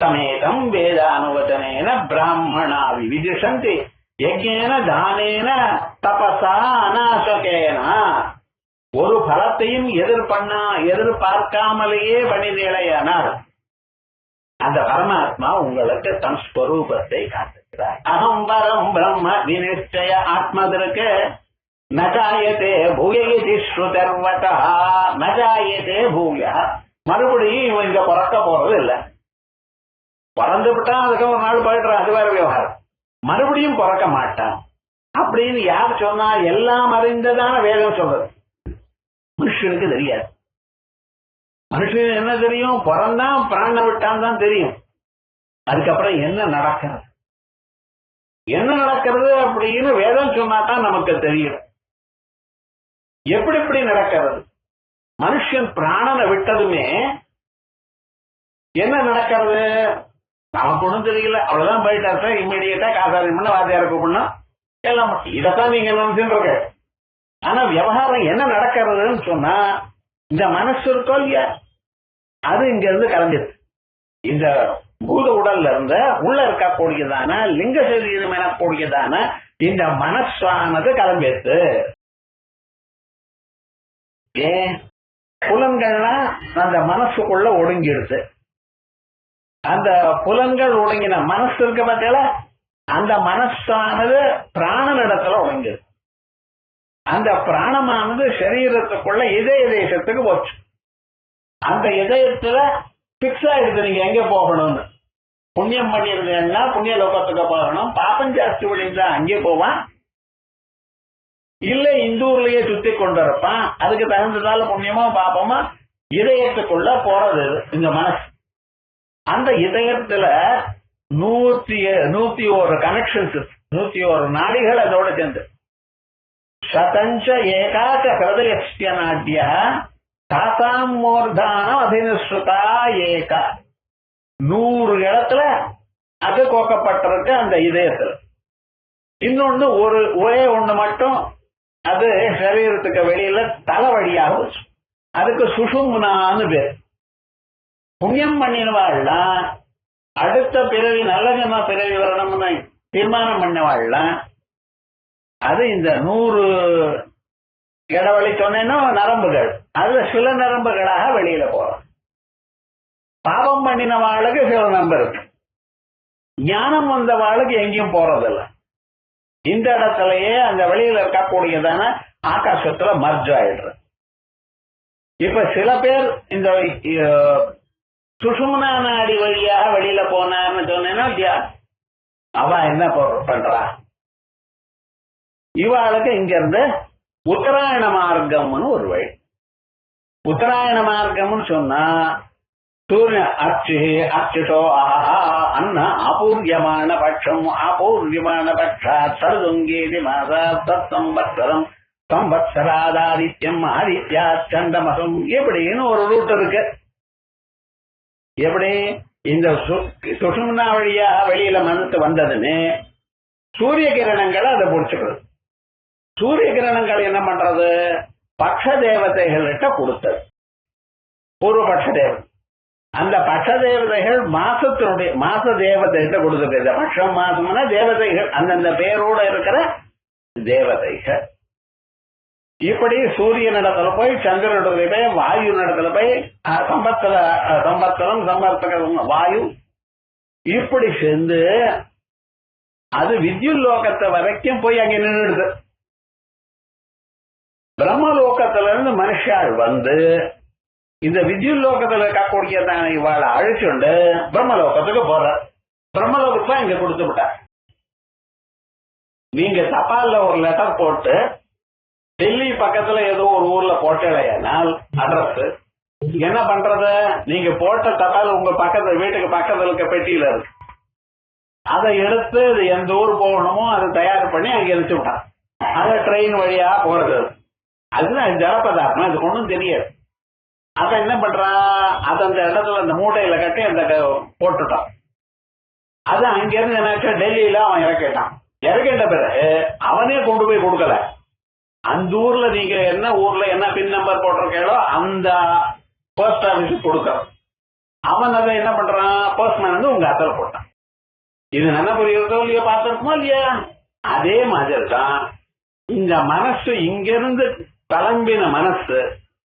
சமேதம் வேதானுவச்சனேன பிராமணா விவிதிஷந்தி யஜ்ஞேன தானேன தபசா அநாசகேன. ஒரு பலத்தையும் எதிர்பார்க்காமலேயே பண்ணினேடையானால் அந்த பரமாத்மா உங்களுக்கு தன் ஸ்வரூபத்தை காட்டுகிறார். அகம் பரம் பிரம்ம விநிச்சய ஆத்மதற்கு நஜாயத்தே பூயதி ஸ்ருதர்வதா நஜாயத்தே பூய. மறுபடியும் இவன் இங்க பிறக்க போறது இல்லை, பிறந்து விட்டா அதுக்கு ஒரு நாள் போயிடுறான், அது வேற விவகாரம். மறுபடியும் பிறக்க மாட்டான் அப்படின்னு யார் சொன்னா? எல்லாம் அறிந்ததான வேதம் சொல்றது. மனுஷனுக்கு தெரியாது. மனுஷனுக்கு என்ன தெரியும்? பிறந்தான் பிராண விட்டான் தான் தெரியும். அதுக்கப்புறம் என்ன நடக்கிறது அப்படின்னு வேதம் சொன்னாதான் நமக்கு தெரியும். எப்படி நடக்கிறது? மனுஷன் பிராணனை விட்டதுமே என்ன நடக்கிறது நமக்கு ஒண்ணும் தெரியல, அவ்வளவுதான் போயிட்டார் சார். இம்மிடியட்டா காசாரி பண்ண வாத்தியார கூப்பிடணும் எல்லாம், இதைத்தான் நீங்க நினைச்சுட்டு. ஆனா விவகாரம் என்ன நடக்கிறதுன்னு சொன்னா, இந்த மனசு இருக்கோ இல்லையா, அது இங்க இருந்து கிளம்பிடுது. இந்த பூத உடல்ல இருந்து உள்ள இருக்கக்கூடியதான லிங்க சரீரம் எனக்கூடியதான இந்த மனசானது கிளம்பிடுது. ஏன்? புலன்கள்லாம் அந்த மனசுக்குள்ள ஒடுங்கிடுது. அந்த புலன்கள் ஒடுங்கின மனசு இருக்க பார்த்தீங்களா, அந்த மனசானது பிராணனிடத்துல ஒடுங்கிடுது. அந்த பிராணமானது சரீரத்துக்குள்ள இதய தேசத்துக்கு போச்சு. அந்த இதயத்துல பிக்ஸ் ஆயிடுது நீங்க எங்க போகணும்னு. புண்ணியம் பண்ணிருந்தேன்னா புண்ணிய லோகத்துக்கு போகணும், பாப்பம் ஜாஸ்தி பண்ணியிருந்தா அங்கே போவான், இல்ல இந்தூர்லயே சுத்தி கொண்டு இருப்பான். அதுக்கு தகுந்ததால புண்ணியமா பாப்பமா இதயத்துக்குள்ள போறது இந்த மனசு. அந்த இதயத்துல 101 கனெக்ஷன்ஸ், 101 நாடிகள் அதோட சேர்ந்து. சதஞ்ச ஏகாக்க ஹிருதயஸ்ய நாட்ய தாசாம் மூர்தானம் அபினுஸ்ருதா ஏக. 100 இடத்துல அது கோக்கப்பட்டிருக்கு அந்த இதயத்துல. இன்னொன்னு ஒரே ஒண்ணு மட்டும் அது சரீரத்துக்கு வெளியில தலை வழியாக வச்சு, அதுக்கு சுஷும்னான்னு பேர். புண்ணியம் பண்ணினவாள்லாம் அடுத்த பிறவி நல்ல ஜன்ம பிறவி வரணும்னு தீர்மானம் பண்ணவாள்லாம் அது இந்த 100 இடைவெளி சொன்னேன்னா நரம்புகள், அதுல சில நரம்புகளாக வெளியில போறோம். பாவம் பண்ணினவாளுக்கு சில நம்பு இருக்கு, ஞானம் வந்தவாளுக்கு எங்கேயும் போறதில்லை. இந்த இடத்துலயே அந்த வெளியில இருக்கக்கூடியதான ஆகாசத்துல மர்ஜ் ஆயிடுற. இப்ப சில பேர் இந்த சுஷும்னா நாடி வழியாக வெளியில போனான்னு சொன்னேன்னா அவ என்ன பண்றா, இவாளுக்கு இங்க இருந்து உத்தராயண மார்க்கம்னு ஒரு வழி. உத்தராயண மார்க்கம்னு சொன்னா சூரிய அச்சுஷோ ஆஹா அண்ணா அபூர்யமான பட்சம் அபூர்யமான பட்சா சருதுங்கேதி மாதா சம்பத்சரம் சம்பத்சராதாதித்யம் ஆதித்யா சண்டமசம் இப்படின்னு ஒரு ரூட் இருக்கு. எப்படி இந்த சுஷும்னா வழியா வெளியில மனசு வந்ததுன்னு சூரிய கிரணங்களை அதை பிடிச்சுக்கிறது. சூரிய கிரணங்கள் என்ன பண்றது? பக்ஷ தேவதைகள்கிட்ட கொடுத்தது. பூர்வபக்ஷ தேவதை, அந்த பக்ஷ தேவதைகள் மாசத்தினுடைய மாச தேவதைகிட்ட கொடுத்தது. இந்த பக்ஷம் மாசம்னா தேவதைகள், அந்தந்த பேரோட இருக்கிற தேவதைகள். இப்படி சூரிய நடத்துல போய், சந்திர நடத்துல போய், வாயு நடத்துல போய், சம்பத்தரம் சம்பர்த்தகம் வாயு இப்படி சேர்ந்து அது வித்யுல்லோகத்தை வரைக்கும் போய் அங்க நின்றுடுது. பிரம்மலோகத்துல இருந்து மனுஷாள் வந்து இந்த வித்யுல்லோகத்துல இருக்கக்கூடியதான இவாளை அழிச்சுண்டு பிரம்மலோகத்துக்கு போற. பிரம்மலோகத்துக்கு தான் இங்க கொடுத்து விட்டார். நீங்க தபால்ல ஒரு லெட்டர் போட்டு டெல்லி பக்கத்துல ஏதோ ஒரு ஊர்ல போட்டேனால் அட்ரஸ் என்ன பண்றது? நீங்க போட்ட தபால் உங்க பக்கத்துல வீட்டுக்கு பக்கத்துல இருக்க பெட்டியில இருக்கு. அதை எடுத்து எந்த ஊர் போகணுமோ அதை தயார் பண்ணி அங்க எரிச்சு விட்டான். அதை ட்ரெயின் வழியா போறது. அதுதான் ஜலப்பதார்த்தம், அது ஒன்றும் தெரியாது. அதை என்ன பண்றா? அதை அந்த இடத்துல அந்த மூட்டையில கட்டி அந்த போட்டுட்டான். அது அங்கிருந்து என்னாச்சு, டெல்லியில அவன் இறக்கிட்டான். இறக்கிட்ட பிறகு அவனே கொண்டு போய் கொடுக்கல. அந்த ஊர்ல நீங்க என்ன ஊர்ல என்ன பின் நம்பர் போட்டிருக்கோ அந்த போஸ்ட் ஆபீஸுக்கு கொடுக்கறோம். அவன் அதை என்ன பண்றான்? போஸ்ட்மேன் வந்து உங்க அத்தல போட்டான். இது என்ன புரியுறதோ இல்லையோ, பார்த்துருக்குமோ இல்லையா? அதே மாதிரி தான் இந்த மனசு, இங்கிருந்து கிளம்பின மனசு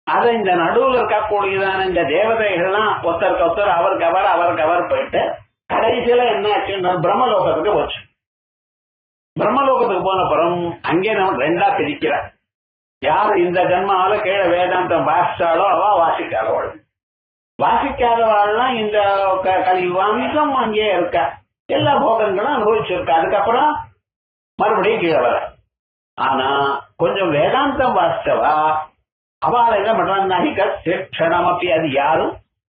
அதை இந்த நடுவில் இருக்கக்கூடியதான இந்த தேவதைகள்லாம் ஒருத்தருக்கு ஒருத்தர் அவருக்கு அவர் போயிட்டு கடைசியில என்ன ஆச்சுன்னா பிரம்மலோகத்துக்கு போச்சு. பிரம்மலோகத்துக்கு போன அப்புறம் அங்கே நம்ம ரெண்டா பிரிக்கிற. யார் இந்த ஜன்மாவில கீழே வேதாந்தம் வாசிச்சாலோ அவ வாசிக்காதவாள், வாசிக்காதவாள்லாம் இந்த கலிவாந்தம் அங்கே இருக்கா, எல்லா போகங்களும் அனுபவிச்சிருக்கா. அதுக்கப்புறம் மறுபடியும் கீழே வர. ஆனா கொஞ்சம் வேதாந்தம் வாசிச்சவா அவளை என்ன பண்றாங்க? நகி கட்சணம் அப்படி அது யாரும்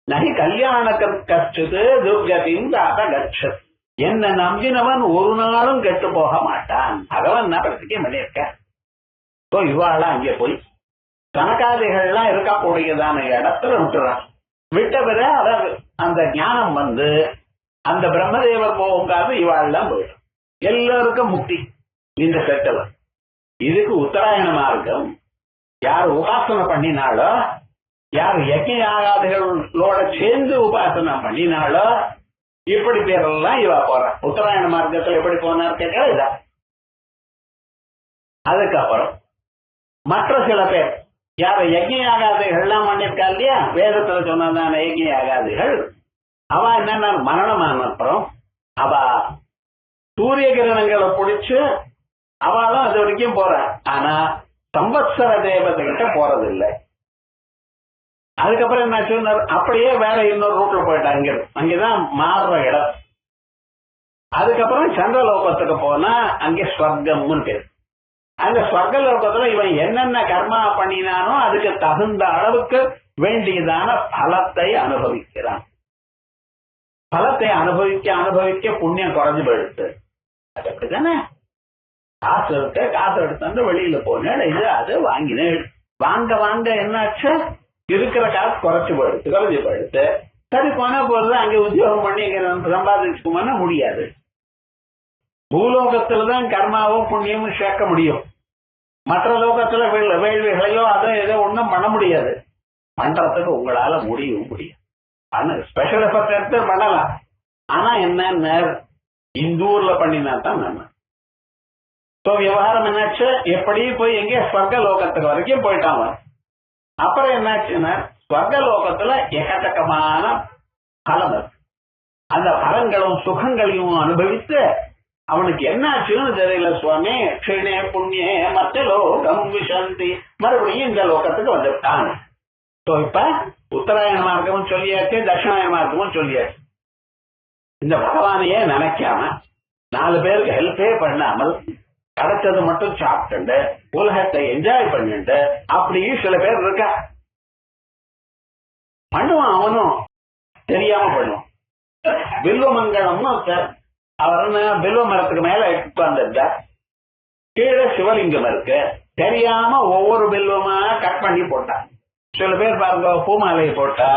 நகி கல்யாண கற்றது துர்கதியும் தாத்த கட்சத். என்ன நம்பினவன் ஒரு நாளும் கெட்டு போக மாட்டான். பகவான் நான் பிரத்திக்கே பண்ணியிருக்கேன். இவாளா அங்கே போய் கணக்காதிகள்லாம் இருக்கக்கூடியதான இடத்துல விட்டுறான். விட்ட பிறகு அதாவது அந்த ஞானம் வந்து அந்த பிரம்மதேவர் போகுங்காது இவாள்லாம் போயிடும். எல்லாருக்கும் முக்தி இந்த செட்டல. இதுக்கு உத்தராயண மார்க்கம். யார் உபாசனை பண்ணினாலோ, யார் யஜ்ஞ யாகாதிகளோட சேர்ந்து உபாசனை பண்ணினாலோ இப்படி பேரெல்லாம் இவா போற. உத்தராயண மார்க்கத்தில் எப்படி போனார் கேட்கல இதா. அதுக்கப்புறம் மற்ற சில பேர் யார யஜ்ஞ யாகாதிகள்லாம் பண்ணிருக்கா இல்லையா, வேதத்துல சொன்னதான யஜ்ஞ யாகாதிகள், அவ என்னன்னா மரணமான அப்புறம் அவ சூரிய கிரணங்களை பிடிச்சு அவளும் அது வரைக்கும் போற. ஆனா சம்பத்சர தேவதைகிட்ட போறதில்லை. அதுக்கப்புறம் என்ன சொன்னார்? அப்படியே வேற இன்னொரு ரூட்ல போயிட்டாங்க. அங்கதான் மாறுற இடம். அதுக்கப்புறம் சந்திரலோகத்துக்கு போனா அங்கே ஸ்வர்க்கம்னு பேர். அந்த ஸ்வர்க்க லோகத்துல இவன் என்னென்ன கர்மா பண்ணினானோ அதுக்கு தகுந்த அளவுக்கு வேண்டியதான பலத்தை அனுபவிக்கிறான். பலத்தை அனுபவிக்க அனுபவிக்க புண்ணியம் குறைஞ்சு போயிடுது. அது அப்படித்தானே? காசு இருக்க, காசு எடுத்து வெளியில போனேன், இது அது வாங்கினேன். வாங்க வாங்க என்னாச்சு, இருக்கிற காசு குறைஞ்சு போயிடுது. சரி போன போறது அங்கே உத்தியோகம் பண்ணி சம்பாதிச்சுக்குமானா முடியாது. பூலோகத்துலதான் கர்மாவும் புண்ணியமும் சேர்க்க முடியும். மற்ற லோகத்துல வேள்விகளையோ அதோ ஏதோ ஒன்றும் பண்ண முடியாது. பண்றதுக்கு உங்களால முடியும். ஸ்பெஷல் எஃபர்ட் எடுத்து பண்ணலாம். ஆனா என்ன, இந்த ஊர்ல பண்ணினா தான் நம்ம. விவகாரம் என்னாச்சு, எப்படி போய் எங்கே ஸ்வர்க லோகத்துக்கு வரைக்கும் போயிட்டான். அப்புறம் என்னாச்சுன்னா ஸ்வர்க லோகத்துல எக்கச்சக்கமான பலம் இருக்கு. அந்த பலங்களும் சுகங்களையும் அனுபவித்து அவனுக்கு என்ன ஆச்சுன்னு தெரியல. சுவாமி க்ஷீணே புண்ணியே மற்ற லோகம் விசந்தி, மறுபடியும் இந்த லோகத்துக்கு வந்துட்டான். இப்ப உத்தராயண மார்க்கமும் சொல்லியாச்சு, தட்சிணாயன மார்க்கமும் சொல்லியாச்சு. இந்த பகவானையே நினைக்காம 4 பேருக்கு ஹெல்ப்பே பண்ணாமல் கிடைச்சது மட்டும் சாப்பிட்டு உலகத்தை என்ஜாய் பண்ணிட்டு அப்படியும் சில பேர் இருக்கா. பண்ணுவான், அவனும் தெரியாம பண்ணுவான். வில்வமங்கலம்னு அவர் பில்வ மரத்துக்கு மேல உட்கார்ந்துட்டா, கீழே சிவலிங்கம் இருக்கு, தெரியாம ஒவ்வொரு பில்வமா கட் பண்ணி போட்டா. சில பேர் பாருங்க பூமாலையை போட்டா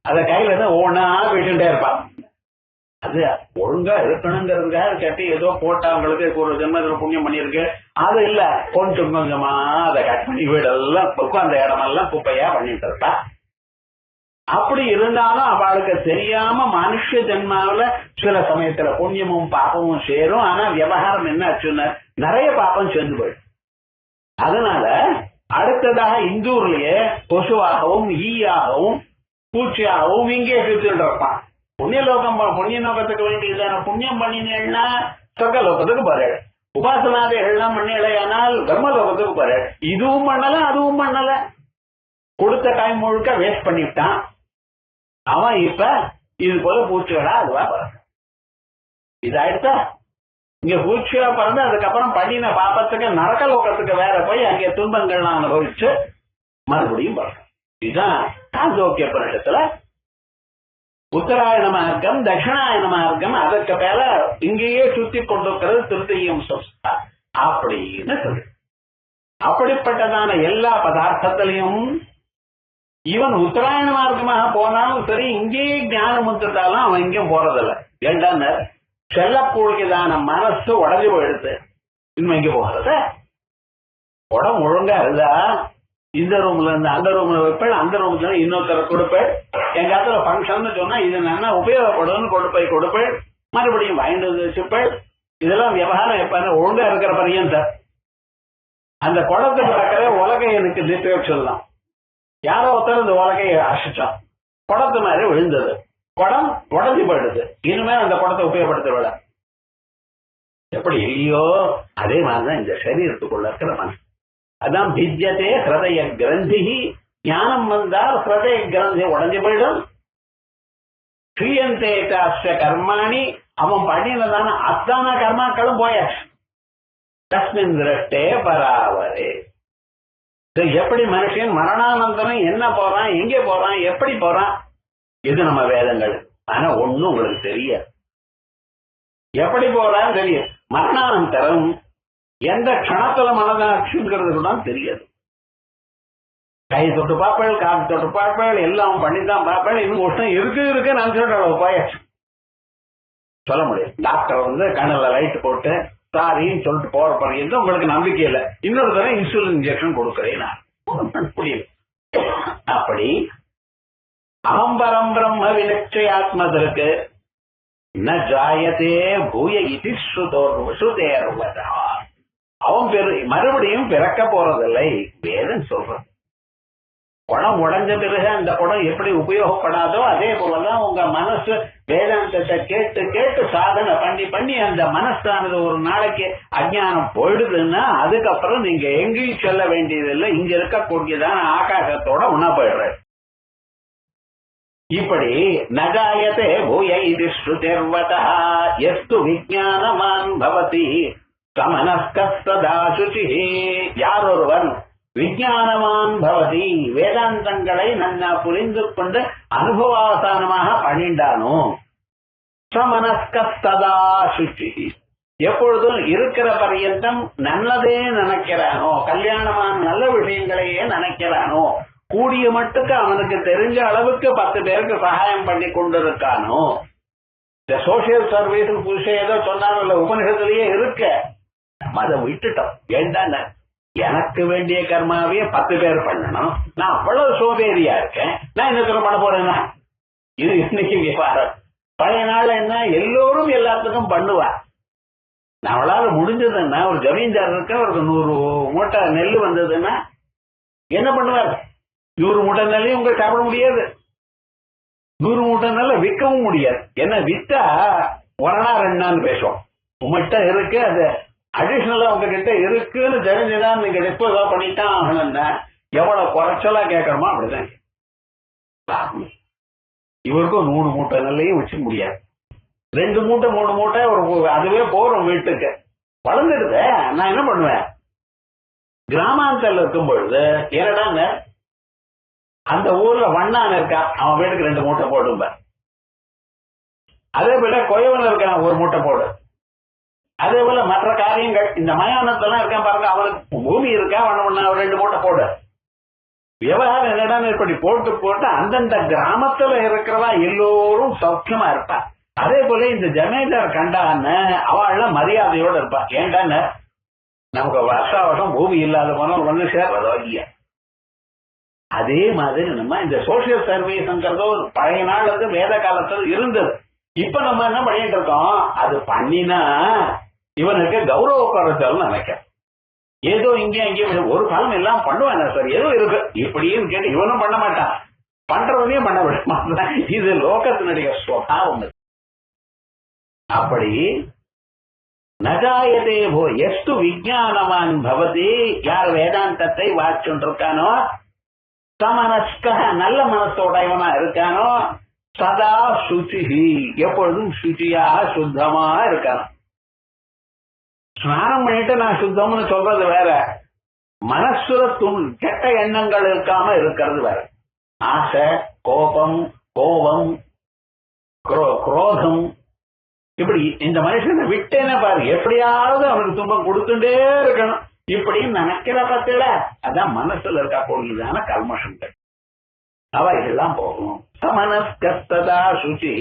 அதை கையில தான் ஒவ்வொன்னா விட்டுட்டே இருப்பான். அது ஒழுங்கா இருக்கணுங்கிறதுக்காக கட்டி ஏதோ போட்டா அவங்களுக்கு ஒரு ஜென்மத்துல புண்ணியம் பண்ணிருக்கு. அது இல்ல, கொஞ்சம் கொஞ்சமா அதை கட் பண்ணி வீடெல்லாம் அந்த இடமெல்லாம் குப்பையா பண்ணிட்டு இருப்பா. அப்படி இருந்தாலும் அவளுக்கு தெரியாம மனுஷ ஜென்மாவில சில சமயத்துல புண்ணியமும் பாப்பமும் சேரும். ஆனா விவகாரம் என்ன ஆச்சுன்னா நிறைய பாப்பம் சேர்ந்து போயிடும். அதனால அடுத்ததாக இந்தூர்லயே கொசுவாகவும் ஈயாகவும் பூச்சியாகவும் இங்கே சுத்திட்டு இருப்பான். புண்ணிய நோக்கத்துக்கு வேண்டியதான புண்ணியம் பண்ணினேன்னா சொர்க்க லோகத்துக்கு போறாள். உபாசனாதைகள்லாம் பண்ணிடையானால் கர்ம லோகத்துக்கு போறாள். இதுவும் பண்ணல அதுவும் பண்ணல, கொடுத்த டைம் முழுக்க வேஸ்ட் பண்ணிவிட்டான். அவன் இப்ப இது போல பூச்சிகளா அதுவா பிறந்த இதாயிடுச்சா. இங்க பூச்சியா பிறந்து அதுக்கப்புறம் பண்ணின பாப்பத்துக்கு நரக லோகத்துக்கு வேற போய் அங்கே துன்பங்கள்லாம் அனுபவிச்சு மறுபடியும் பிறந்த. இதுதான் சாந்தோக்கிய பரிஷத்துல உத்தராயண மார்க்கம் தட்சிணாயன மார்க்கம். அதற்கு மேல இங்கேயே சுத்தி கொண்டிருக்கிறது திருத்தியம் சம்ஸ்தா அப்படின்னு சொல்லு. அப்படிப்பட்டதான எல்லா பதார்த்தத்திலையும் இவன் உத்தராயண மார்க்கமாக போனாலும் சரி, இங்கேயே ஞானம் வந்துட்டாலும் அவன் இங்கேயும் போறதில்லை. ஏண்டான செல்லக்கூடியதான மனசு உடஞ்சி போயிடுது. இன்னும் இங்க போகிறத உடம்பு ஒழுங்கா இருந்தா இந்த ரூம்ல இருந்து அந்த ரூம்ல வைப்பேன், அந்த ரூம்ல இருந்து இன்னொருத்தர கொடுப்பேன். எங்க இடத்துல பங்கன் சொன்னா இது நல்லா உபயோகப்படும்னு கொடுப்பேன், மறுபடியும் வாங்கிட்டு வந்து வச்சுப்பேன். இதெல்லாம் விவகாரம் எப்ப ஒழுங்கா இருக்கிற பரியந்த அந்த குளத்துக்கு பக்கத்துல உலகை எனக்கு திட்டு சொல்லலாம். யாரோ ஒருத்தர் இந்த உலகையை அசிச்சான், குடத்து மாதிரி விழுந்தது, குடம் உடஞ்சி போயிடுது. இனிமேல் அந்த குடத்தை உபயோகப்படுத்த விட எப்படி இல்லையோ அதே மாதிரிதான் இந்த சரீரத்துக்குள்ள இருக்கிற மனசு. அதான் பிஜ்யத்தே ஹிருதய கிரந்தி. ஞானம் வந்தால் ஹிருதய கிரந்தி உடஞ்சி போயிடும். கிரியந்தே சாஸ்திர கர்மாணி, அவன் பண்ணினதான அத்தான கர்மாக்களும் போயாச்சு. தஸ்மின் திருஷ்டே பராவரே. எப்படி மனுஷன் மரணானந்தரம் என்ன போறான், எங்கே போறான், எப்படி போறான், இது நம்ம வேதங்கள். ஆனா ஒண்ணும் உங்களுக்கு தெரியாது. எப்படி போறான்னு தெரியும். மரணானந்தரம் எந்த க்ஷணத்துல மனதாட்சிங்கிறது கூட தெரியாது. கை தொட்டு பார்ப்பேள், காது தொட்டு பார்ப்பேள், எல்லாம் பண்ணித்தான் பார்ப்பேள். இன்னும் ஒன்றும் இருக்கு நினைச்சுட்டு போயாச்சு. சொல்ல முடியும். டாக்டர் வந்து கண்ணில் லைட் போட்டு சாரின்னு சொல்லிட்டு போற பறியது உங்களுக்கு நம்பிக்கை இல்லை. இன்னொரு தடவை இன்சுலின் இன்ஜெக்ஷன் கொடுக்குறேன் புரியுது. அப்படி அகம்பரம் பிரம்ம விலட்சயாத்மதற்கு ந ஜாயத்தே பூய இது ஸ்ருதேர்வதா. அவன் மறுபடியும் பிறக்க போறதில்லை வேதம் சொல்றது. குடம் உடைஞ்ச பிறகு அந்த குடம் எப்படி உபயோகப்படாதோ அதே போலதான் உங்க மனசு வேதாந்தத்தை கேட்டு கேட்டு சாதனை பண்ணி பண்ணி அந்த மனசானது ஒரு நாளைக்கு அஜ்ஞானம் போயிடுதுன்னா அதுக்கப்புறம் நீங்க எங்கேயும் செல்ல வேண்டியதில்லை. இங்க இருக்கக்கூடியதான ஆகாசத்தோட உணா போயிடுற. இப்படி நஜாயத்தே பூய இது ஸ்ருதிர்வதா எஸ்து விஜானமான் பவதி சமனஸ்கஸ்ததா சுசி. யார் ஒருவன் விஜானமான் பவதி வேதாந்தங்களை நன்னா புரிந்து கொண்டு அனுபவாசானமாக பண்ணிண்டானோ சமனஸ்கஸ்ததா சுசி. எப்பொழுதும் இருக்கிற பரியந்தம் நல்லதே நினைக்கிறானோ, கல்யாணமான நல்ல விஷயங்களையே நினைக்கிறானோ, கூடிய மட்டுக்கு அவனுக்கு தெரிஞ்ச அளவுக்கு 10 பேருக்கு சகாயம் பண்ணி கொண்டிருக்கானோ. இந்த சோசியல் சர்வீஸ் புதுசே ஏதோ சொன்னாங்கல்ல உபநிஷத்துலயே இருக்க, நம்ம அதை விட்டுட்டோம். ஏண்டான எனக்கு வேண்டிய கர்மாவே 10 பேர் பண்ணணும், நான் அவ்வளவு சோபேரியா இருக்கேன், நான் என்ன பண்ண போறேன்னா இது இன்னைக்கு விவகாரம். பழைய நாள் என்ன எல்லோரும் எல்லாத்துக்கும் பண்ணுவா. நம்மளால முடிஞ்சதுன்னா ஒரு ஜமீன்தார் இருக்க ஒரு 100 மூட்டை நெல் வந்ததுன்னா என்ன பண்ணுவார்? 100 மூட்டை நெல்லையும் உங்களுக்கு சாப்பிட முடியாது, 100 மூட்டை நெல்ல விற்கவும் முடியாது. என்ன வித்தா 1 நாள் 2 நாள் பேசுவோம். உங்கள்கிட்ட இருக்கு, அது அடிஷனலா உங்ககிட்ட இருக்குன்னு தெரிஞ்சுதான் நீங்க டிஸ்போஸ் பண்ணித்தான் ஆகணும்னா எவ்வளவு குறைச்சலா கேட்கணுமோ அப்படிதான். இவருக்கும் 100 மூட்டை நெல்லையும் வச்சு முடியாது. 2 மூட்டை 3 மூட்டை ஒரு அதுவே போறோம் வீட்டுக்கு வளர்ந்துடுது. நான் என்ன பண்ணுவேன், கிராமாந்தரில் இருக்கும் பொழுது என்னடாங்க அந்த ஊர்ல வண்ணான் இருக்கா, அவன் வீட்டுக்கு 2 மூட்டை போடும்ப. அதே போல கொயவன் இருக்கான் 1 மூட்டை போடு. அதே போல மற்ற காரியங்கள் இந்த மயானத்தெல்லாம் இருக்கான் பாருங்க, அவனுக்கு பூமி இருக்கா, அவன் 2 மூட்டை போடு. விவகாரம் என்னடா இப்படி போட்டு போட்டு அந்தந்த கிராமத்துல இருக்கிறவா எல்லோரும் சௌக்கியமா இருப்பா. அதே போல இந்த ஜமீன்தார் கண்டான்னு அவள் மரியாதையோட இருப்பா. ஏண்டான்னு நமக்கு வருஷம் பூமி இல்லாத போனோம் வந்து சேர்றதோ இல்லையா. அதே மாதிரி நம்ம இந்த சோசியல் சர்வீஸ்ங்கிறதோ பழைய நாள் வந்து வேத காலத்துல இருந்தது. இப்ப நம்ம என்ன பண்ணிட்டு இருக்கோம், அது பண்ணினா இவனுக்கு கௌரவ குறைச்சல் நினைக்கிறேன். ஏதோ இங்கே அங்கேயும் ஒரு காலம் எல்லாம் பண்ணுவாங்க சார், ஏதோ இருக்கு இப்படின்னு கேட்டு இவனும் பண்ண மாட்டான், பண்றவனையும் பண்ண விட மாட்டான். இது லோகத்தினுடைய சுவாவம். அப்படி நஜாயதே போ எஸ்து விஜானவான் பவதி, யார் வேதாந்தத்தை வாச்சுருக்கானோ, சமனஸ்க நல்ல மனசோட இவனா இருக்கானோ, சதா சுச்சி எப்பொழுதும் சுச்சியாக சுத்தமா இருக்கானோ. ஸ்நானம் பண்ணிட்டு நான் சுத்தம்னு சொல்றது வேற, மனசுல கெட்ட எண்ணங்கள் இருக்காம இருக்கிறது வேற. ஆசை, கோபம், குரோதம், இப்படி இந்த மனுஷனை விட்டேன்னு பாரு, எப்படியாவது அவனுக்கு துன்பம் கொடுத்துட்டே இருக்கணும் இப்படின்னு நினைக்கிற பத்தில அதான் மனசுல இருக்கக்கூடியதான கல்மஷங்கள் அவைகள்லாம் போகும். சமனஸ்கஸ்ததா சுச்சி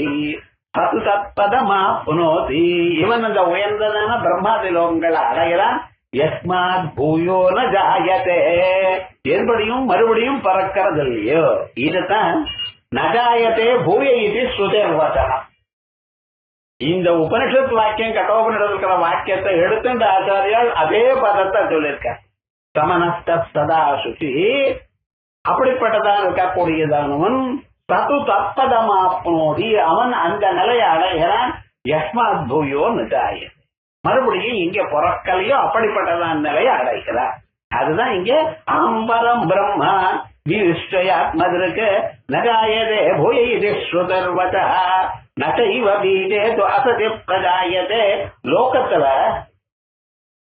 சத்து சத்பதமா புனோதி, இவன் அந்த உயர்ந்ததான பிரம்மாதி லோகங்களை அடைகிறான். யஸ்மாத் பூயோ ந ஜாயதே, என்படியும் மறுபடியும் பறக்கிறது இல்லையோ. இதுதான் நஜாயத்தே பூய இது ஸ்ருதேர்வசா. இந்த உபனிஷத் வாக்கியம் கட்டோபனிடத்தில் இருக்கிற வாக்கியத்தை எடுத்து இந்த ஆச்சாரியால் அதே பதத்தை சொல்லியிருக்க. சமனஸ்ததா சுச்சி, அப்படிப்பட்டதான் இருக்கக்கூடியதானவன் சத்து தற்பதமாப்னோதி, அவன் அந்த நிலையை அடைகிறான். யஸ்மாத் பூயோ நிஜாய, மறுபடியும் இங்க பிறக்கலையோ அப்படிப்பட்டதான் நிலையை அடைகிறார். அதுதான் இங்க அம்பரம் பிரம்மா விஷ்டயாத்மதிருக்கு நஜாயதே பூய இது ஸ்ருதர்வதா நசைவ பீஜே அசதி பிரஜாயதே. லோகத்துல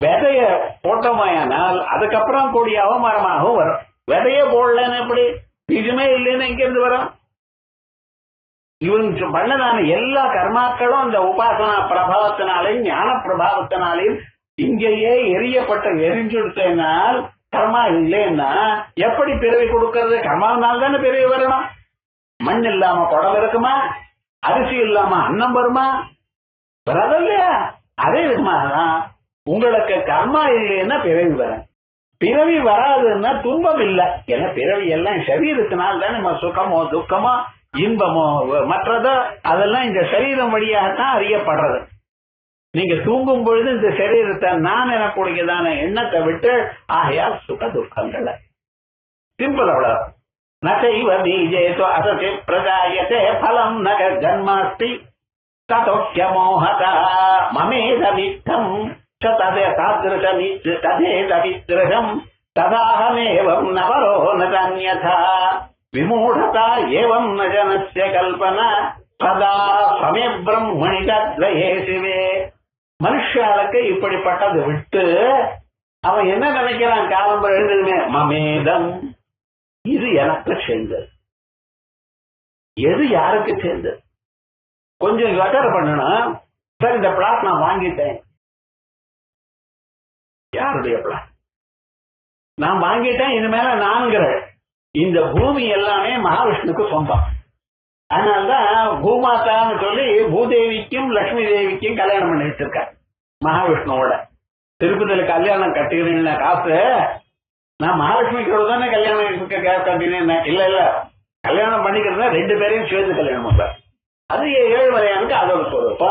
விதைய போட்டோமானால் அதுக்கப்புறம் கூடிய அவமானமாகவும் வரும். விதைய போடலன்னு எப்படி, பீஜமே இல்லைன்னு இங்க இருந்து வரும். இவன் பண்ணதான எல்லா கர்மாக்களும் அந்த உபாசனா பிரபாவத்தினாலையும் ஞான பிரபாவத்தினாலையும் இங்கேயே எரிஞ்சுடுத்தனால் கர்மா இல்லைன்னா எப்படி பிறவி கொடுக்கறது? கர்மாவனால தானே பிறவி வரணும். மண் இல்லாம குடம் இருக்குமா, அரிசி இல்லாம அன்னம் வருமா? வரதில்லையா? அதே விதமாகதான் உங்களுக்கு கர்மா இல்லைன்னா பிறவி வரும். பிறவி வராதுன்னா துன்பம் இல்லை. ஏன்னா பிறவி எல்லாம் சரீரத்தினால் தானே நம்ம சுகமோ துக்கமோ இன்பமோ மற்றதோ அதெல்லாம் இந்த சரீரம் வழியாகத்தான் அறியப்படுறது. நீங்க தூங்கும் பொழுது இந்த சரீரத்தை நான் எனக்கூடியதான எண்ணத்தை விட்டு ஆகையால் சுக துக்கங்கள் சிம்பிள். அவ்வளவு. நசைவ பீஜேது அசதி பிரஜாயதே பலம் நக ஜன்மாஸ்தி ததோக்ய மோஹதா மமேதமித்தம் ததேதமித்ருஷம் ததாஹமேவம் நவரோ நதன்யதா விமூఢதா ஏவம் ந ஜனஸ்ய கல்பனா சதா சமே பிரம்மணி தத்வயே சிவே. மனுஷாளுக்கு இப்படிப்பட்டது விட்டு அவன் என்ன நினைக்கிறான்? காலம் எழுதுமே மமேதம், இது எனக்கு சேர்ந்தது. எது யாருக்கு சேர்ந்தது? கொஞ்சம் யோசனை பண்ணணும். சார் இந்த பிளாட் நான் வாங்கிட்டேன். யாருடைய பிளாட்? நான் வாங்கிட்டேன். இனிமேல நான்கிற இந்த பூமி எல்லாமே மகாவிஷ்ணுக்கு சொந்தம். அதனால்தான் பூமாதான்னு சொல்லி பூதேவிக்கும் லட்சுமி தேவிக்கும் கல்யாணம் பண்ணி வச்சிருக்காரு மகாவிஷ்ணுவோட. திருப்பதியில கல்யாணம் கட்டுகிறேன் காசு நான் மகாலட்சுமிக்கு தானே கல்யாணம் கட்டினேன். இல்ல இல்ல, கல்யாணம் பண்ணிக்கிறதா 2 பேரையும் சேர்ந்து கல்யாணம் பண்றாரு. அது 7 வரையானுக்கு அதோட சொல்றப்பா.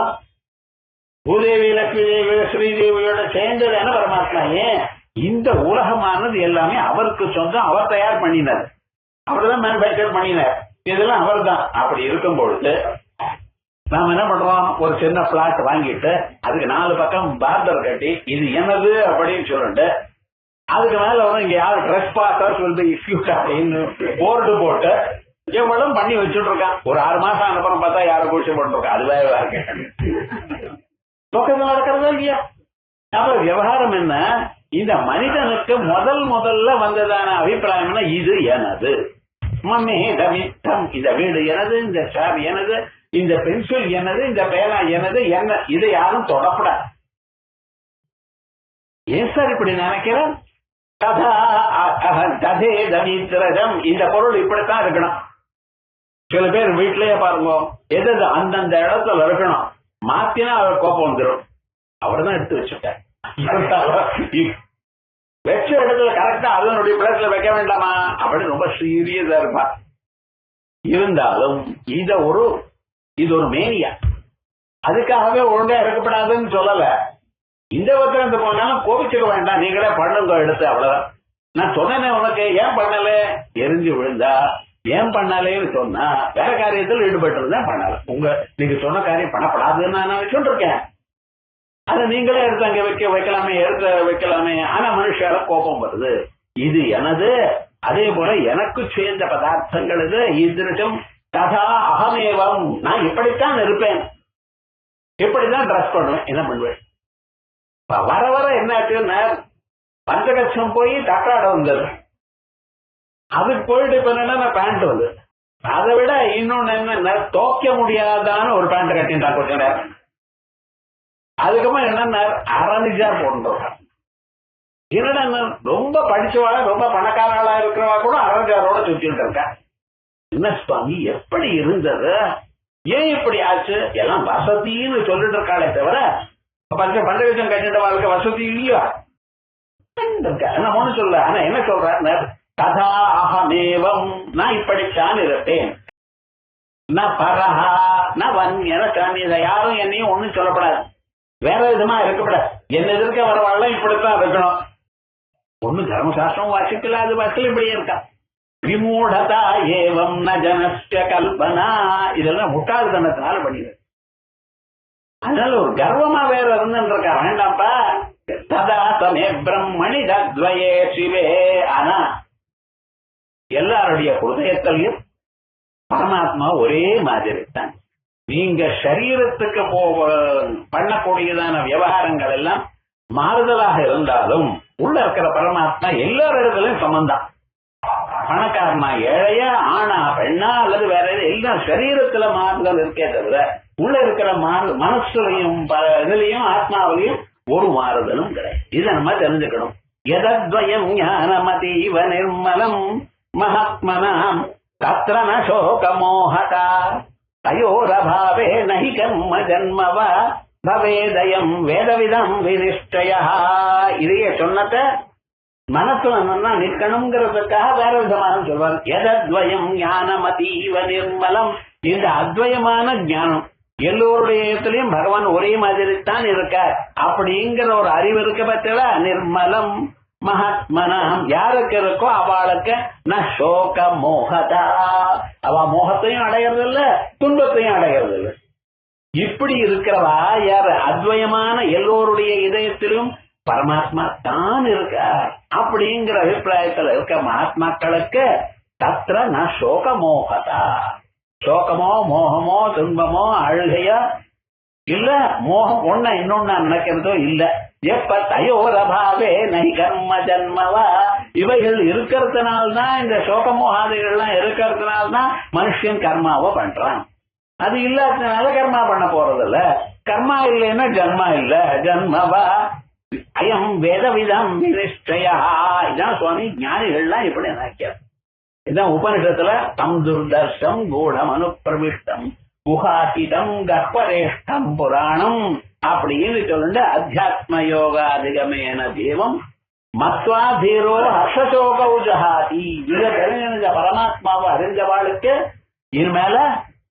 பூதேவி லட்சுமி தேவி ஸ்ரீதேவியோட சேர்ந்ததான பரமாத்மா. ஏன் இந்த உலகமானது எல்லாமே அவருக்கு சொந்தம். அவர் தயார் பண்ணினார், அவர் தான் மேனுபேக்சர் பண்ணினார். இதெல்லாம் அவர் தான். அப்படி இருக்கும் பொழுது நாம என்ன பண்றோம்? ஒரு சின்ன பிளாட் வாங்கிட்டு அதுக்கு 4 பக்கம் பார்டர் கட்டி இது என்னது அப்படின்னு சொல்லிட்டு அதுக்கு மேல வந்து இங்க யாரும் ட்ரெஸ் பாக்கர்ஸ் வந்து இஷ்யூஸ் அப்படின்னு போர்டு போட்டு எவ்வளவு பண்ணி வச்சுட்டு இருக்கான். ஒரு 6 மாசம் அனுப்புறம் பார்த்தா யாரும் குடிச்சு போட்டுருக்கா. அது வேற பக்கத்தில் நடக்கிறதா இல்லையா? அப்ப விவகாரம் என்ன? இந்த மனிதனுக்கு முதல்ல வந்ததான அபிப்பிராயம்னா இது எனது, மமேதமித்தம், இந்த வீடு எனது, இந்த சாவி எனது, இந்த பென்சில் எனது, இந்த பேனா எனது, என்ன இதை யாரும் தொடப்படாது. ஏன் சார் இப்படி நினைக்கிறேன்? கதா கதே தனித்திரஜம், இந்த பொருள் இப்படித்தான் இருக்கணும். சில பேர் வீட்டிலேயே பாருங்க, எது அந்தந்த இடத்துல இருக்கணும், மாத்தினா அவர் கோபம் வந்துடும். அவர் தான் எடுத்து வச்சுட்டார். வச்ச இடத்துல கரெக்டா அதனுடைய பிளேஸ்ல வைக்க வேண்டாமா அப்படின்னு ரொம்ப சீரியஸா இருப்பார். இருந்தாலும் இது ஒரு மேனியா, அதுக்காகவே ஒழுங்கா இருக்கப்படாதுன்னு சொல்லல. இந்த வத்திரத்து போனாலும் கோபிச்சுக்க வேண்டாம், நீங்களே பண்ணுங்க எடுத்து, அவ்வளவுதான். நான் சொன்னேன் உனக்கு, ஏன் பண்ணல, எரிஞ்சு விழுந்தா ஏன் பண்ணலேன்னு சொன்னா வேற காரியத்தில் ஈடுபட்டு இருந்தா பண்ணல. நீங்க சொன்ன காரியம் பண்ணப்படாதுன்னு நான் சொல்லிருக்கேன். அதை நீங்களே எடுத்து அங்க வைக்கலாமே, எடுத்து வைக்கலாமே. ஆனா மனுஷால கோபம் வருது. இது எனது, அதே போல எனக்கு சேர்ந்த பதார்த்தங்கள் இது. இதற்கும் கதா அகமேவம், நான் இப்படித்தான் இருப்பேன், இப்படிதான் ட்ரெஸ் பண்ணுவேன், என்ன பண்ணுவேன். வர வர என்ன பஞ்சகட்சம் போய் தக்காட வந்தது, அதுக்கு போயிட்டு இப்ப என்ன பேண்ட் வந்து, அதை விட இன்னொன்னு என்ன தோக்க முடியாதான ஒரு பேண்ட் கட்டின்டா கொஞ்ச நேரம். அதுக்கப்புறம் என்ன அரணிஜா போடுறோம். என்னடா ரொம்ப படிச்சவாளா ரொம்ப பணக்காரங்களா இருக்கிறவா கூட அரணிஜாரோட சுத்திட்டு இருக்கா. என்ன சுவாமி எப்படி இருந்தது, ஏன் இப்படி ஆச்சு, எல்லாம் வசதின்னு சொல்லிட்டு இருக்காளே தவிர பஞ்சகட்சம் கட்டிட்ட வாழ்க்கை வசதி இல்லையா நான் ஒண்ணு சொல்ல. ஆனா என்ன சொல்ற, கதா அகமேவம், நான் இப்படித்தான் இருப்பேன். நான் பரஹா நான் வன்யன, இதை யாரும் என்னையும் ஒண்ணும் சொல்லப்படாது, வேற விதமா இருக்கப்படாது. என்ன எதிர்க்க வரவாள் இப்படித்தான் இருக்கணும். ஒண்ணு தர்மசாஸ்திரம் வாசிக்கல, அது வாசிக்கல, இப்படியே இருக்கா. விமூடதா ஏவம் ந ஜனஸ்ய கல்பனா, இதெல்லாம் முட்டாள்தனத்தினால பண்ணிடு. அதனால ஒரு கர்வமா வேற இருந்துருக்கா வேண்டாம்ப்பா. ததா தமே பிரம்மணி தத்வயே சிவே, ஆனா எல்லாருடைய ஹிருதயத்திலையும் பரமாத்மா ஒரே மாதிரி தான். நீங்க சரீரத்துக்கு பண்ணக்கூடியதான விவகாரங்கள் எல்லாம் மாறுதலாக இருந்தாலும் உள்ள இருக்கிற பரமாத்மா எல்லாரிடத்திலும் சம்பந்தம். பணக்காரனா ஏழையா, ஆனா பெண்ணா அல்லது வேற எல்லாம் சரீரத்துல மாறுதல் இருக்கே தவிர உள்ள இருக்கிற மனசுலையும் இதுலயும் ஆத்மாவிலையும் ஒரு மாறுதலும் கிடையாது. இதை நம்ம தெரிஞ்சுக்கணும். எதத்வயம் ஞானமதீவ நிர்மலம் மகாத்மனாம் தத்ர ந சோகமோஹதா தயோரபாவே நஹி கர்ம ஜன்மவா பவேதயம் வேதவிதம் வினிஷ்டயா. இதையே சொன்னத மனசுல நல்லா நிற்கணுங்கிறதுக்காக வேற விதமான சொல்வார். எதத்வயம் ஞானமதீவ நிர்மலம், இந்த அத்வயமான ஞானம் எல்லோருடைய இடத்துலயும் பகவான் ஒரே மாதிரி தான் இருக்கார் அப்படிங்கிற ஒரு அறிவு இருக்க பட்சல நிர்மலம் மகாத்மனாம், யாருக்கு இருக்கோ அவளுக்கு ந சோக மோகதா, அவ மோகத்தையும் அடைகிறது இல்ல, துன்பத்தையும் அடைகிறது இல்ல. இப்படி இருக்கிறவா யார், அத்வயமான எல்லோருடைய இதயத்திலும் பரமாத்மா தான் இருக்கார் அப்படிங்கிற அபிப்பிராயத்தில் இருக்க மகாத்மாக்களுக்கு தத்ர ந சோக மோகதா, சோகமோ மோகமோ துன்பமோ அழுகையோ இல்ல, மோகம் ஒண்ண இன்னொன்னா நினைக்கிறதோ இல்ல. எப்ப தயோரபாவே நஹி கர்ம ஜன்மவா, இவைகள் இருக்கிறதுனால்தான், இந்த சோகமோகாதிகள்லாம் இருக்கிறதுனால்தான் மனுஷன் கர்மாவை பண்றான். அது இல்லாததுனால கர்மா பண்ண போறது இல்ல. கர்மா இல்லைன்னா ஜன்மா இல்ல. ஜன்மவா அயம் வேதவிதம் வினிஷ்டயா, இதான் சுவாமி ஞானிகள்லாம் இப்படி நினைக்கிறார். இதான் உபனிஷத்துல தம் துர்தர்ஷம் கூடம் அனுப்பிரவிஷ்டம் குஹாசிதம் கர்ப்பரேஷ்டம் புராணம் அப்படின்னு சொல்லிட்டு அத்தியாத்ம யோகாதிகமேன தேவம் மத்வா தீரோ ஹர்ஷசோக ஜஹாதி. இத தெரிஞ்ச பரமாத்மாவை அறிஞ்சவாளுக்கு இனிமேல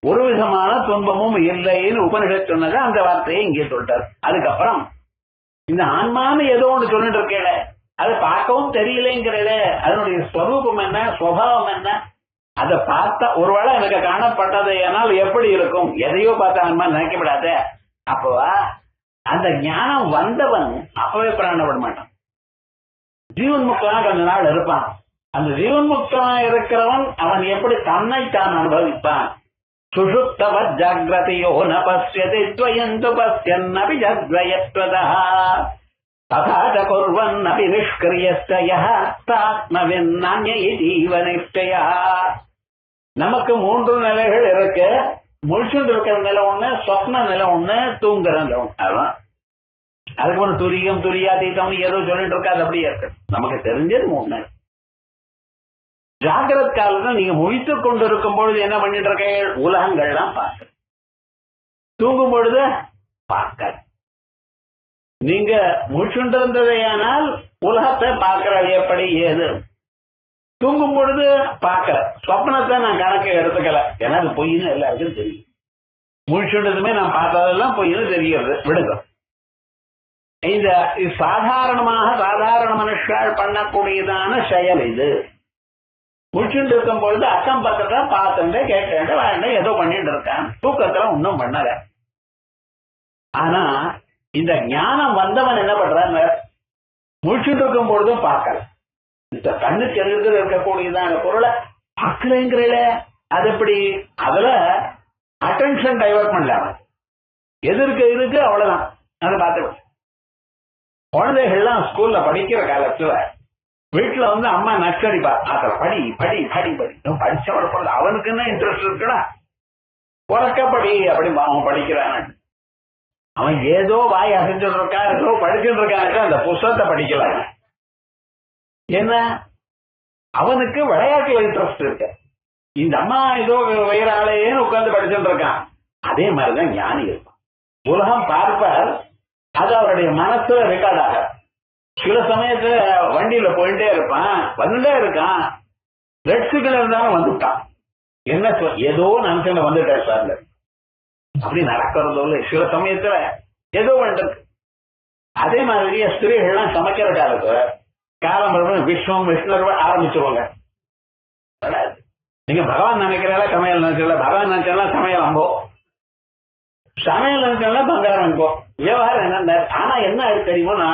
ஒரு விதமான துன்பமும் இல்லைன்னு உபனிஷத் சொன்னது. அந்த வார்த்தையை இங்கே சொல்லிட்டார். அதுக்கப்புறம் இந்த ஆன்மான்னு ஏதோ ஒன்று சொல்லிட்டு இருக்கேன், அதை பார்க்கவும் தெரியலேங்கிறத, அதனுடைய ஸ்வரூபம் என்ன, சுவாவம் என்ன, அதை பார்த்தா ஒருவேளை எனக்கு காணப்பட்டது ஏனால் எப்படி இருக்கும், எதையோ பார்த்த ஆன்மா நினைக்கப்படாத. அப்பவா அந்த ஞானம் வந்தவன் அப்பவே பிராணப்பட மாட்டான். ஜீவன் முக்தனா கொஞ்ச நாள் இருப்பான். அந்த ஜீவன் முக்தனா இருக்கிறவன் அவன் எப்படி தன்னை தான் அனுபவிப்பான். சுஷுப்தவத் ஜாக்ரதியோ ந பஸ்யதி த்வயந்து பஸ்யன்னபி ஜத்வயத்வதா ததா ச குர்வன்னபி நிஷ்க்ரியஸ்ய யஹ தாத்மவின்னான்ய ஜீவனிஷ்டயா. நமக்கு 3 நிலைகள் இருக்கு. முழிச்சுட்டு இருக்கிற நிலை ஒண்ணு, சொப்ன நிலை ஒண்ணு, தூங்குற நிலை ஒண்ணு. அதான் அதுக்கப்புறம் துரியம் துரியாதீதம் ஏதோ சொல்லிட்டு இருக்காது, அப்படியே இருக்கு. நமக்கு தெரிஞ்சது 3. ஜாகிரத் காலத்தில் நீங்க முழித்துக் கொண்டு இருக்கும் பொழுது என்ன பண்ணிட்டு இருக்க? உலகங்கள்லாம் பார்க்க. தூங்கும் பொழுது பார்க்க. நீங்க முழிச்சுட்டு இருந்ததையானால் உலகத்தை பார்க்கறது எப்படி ஏது. தூங்கும் பொழுது பார்க்கல. சொப்னத்தை நான் கணக்கு எடுத்துக்கல, ஏன்னா அது பொய்ன்னு எல்லாருக்கும் தெரியும். முழிச்சுட்டதுமே நான் பார்த்ததெல்லாம் பொய்ன்னு தெரிகிறது, விடுங்க. இந்த சாதாரண மனுஷால் பண்ணக்கூடியதான செயல் இது. முடிச்சுட்டு இருக்கும் பொழுது அக்கம் பக்கத்துல பார்த்துட்டு கேட்டு வாழ்ந்து ஏதோ பண்ணிட்டு இருக்கான், தூக்கத்துல ஒன்னும் பண்ணல. ஆனா இந்த ஞானம் வந்தவன் என்ன பண்றாங்க? முடிச்சுட்டு இருக்கும் பொழுதும் பார்க்கல. இந்த கண்ணுக்கு எதிர்த்து இருக்கக்கூடியதான பொருளை பார்க்கலங்கிறல, அது எப்படி? அதுல அட்டென்ஷன் டைவர்ட் பண்ணல. எதிர்க்க இருக்கு அவ்வளவுதான், அதை பார்த்து. குழந்தைகள்லாம் ஸ்கூல்ல படிக்கிற காலத்துல வீட்டுல அம்மா நச்சடிப்பா, அத படி படி படி படி படிச்சவன பொழுது அவனுக்கு என்ன இன்ட்ரெஸ்ட் இருக்குடா, உறக்கப்படி அப்படி அவன் படிக்கிறான். அவன் ஏதோ வாய் அசைச்சுட்டு இருக்கான், ஏதோ படிச்சுட்டு இருக்கான், அந்த புஸ்தகத்தை படிக்கலாம். என்ன, அவனுக்கு விளையாட்டுல இன்ட்ரெஸ்ட் இருக்கு. இந்த அம்மா ஏதோ வயிறாலேன்னு உட்கார்ந்து படிச்சுட்டு இருக்கான். அதே மாதிரிதான் ஞானி இருக்கும். உலகம் பார்ப்பார், அது அவருடைய மனசுல ரெக்கார்ட் ஆக. சில சமயத்துல வண்டியில போயிட்டே இருப்பான், வந்துட்டே இருக்கான், ரெட் சிக்னல் இருந்தாலும் வந்துட்டான். என்ன ஏதோ நினைச்சு வந்துட்டேன் சார், அப்படி நடக்கிறதோ இல்லை. சில சமயத்துல ஏதோ வந்துருக்கு. அதே மாதிரி ஸ்திரீகள்லாம் சமைக்கிற காலத்துல காலம் விஸ்வம் விஷ்ணு ஆரம்பிச்சுருவாங்க. நீங்க பகவான் நினைக்கிறதா சமையல் நினைச்சல, பகவான் நினைச்சா சமையல் அம்போ, சமையல் நினைச்சா பங்காரம் அனுப்போ. விவகாரம் என்ன? ஆனா என்ன தெரியுமோனா,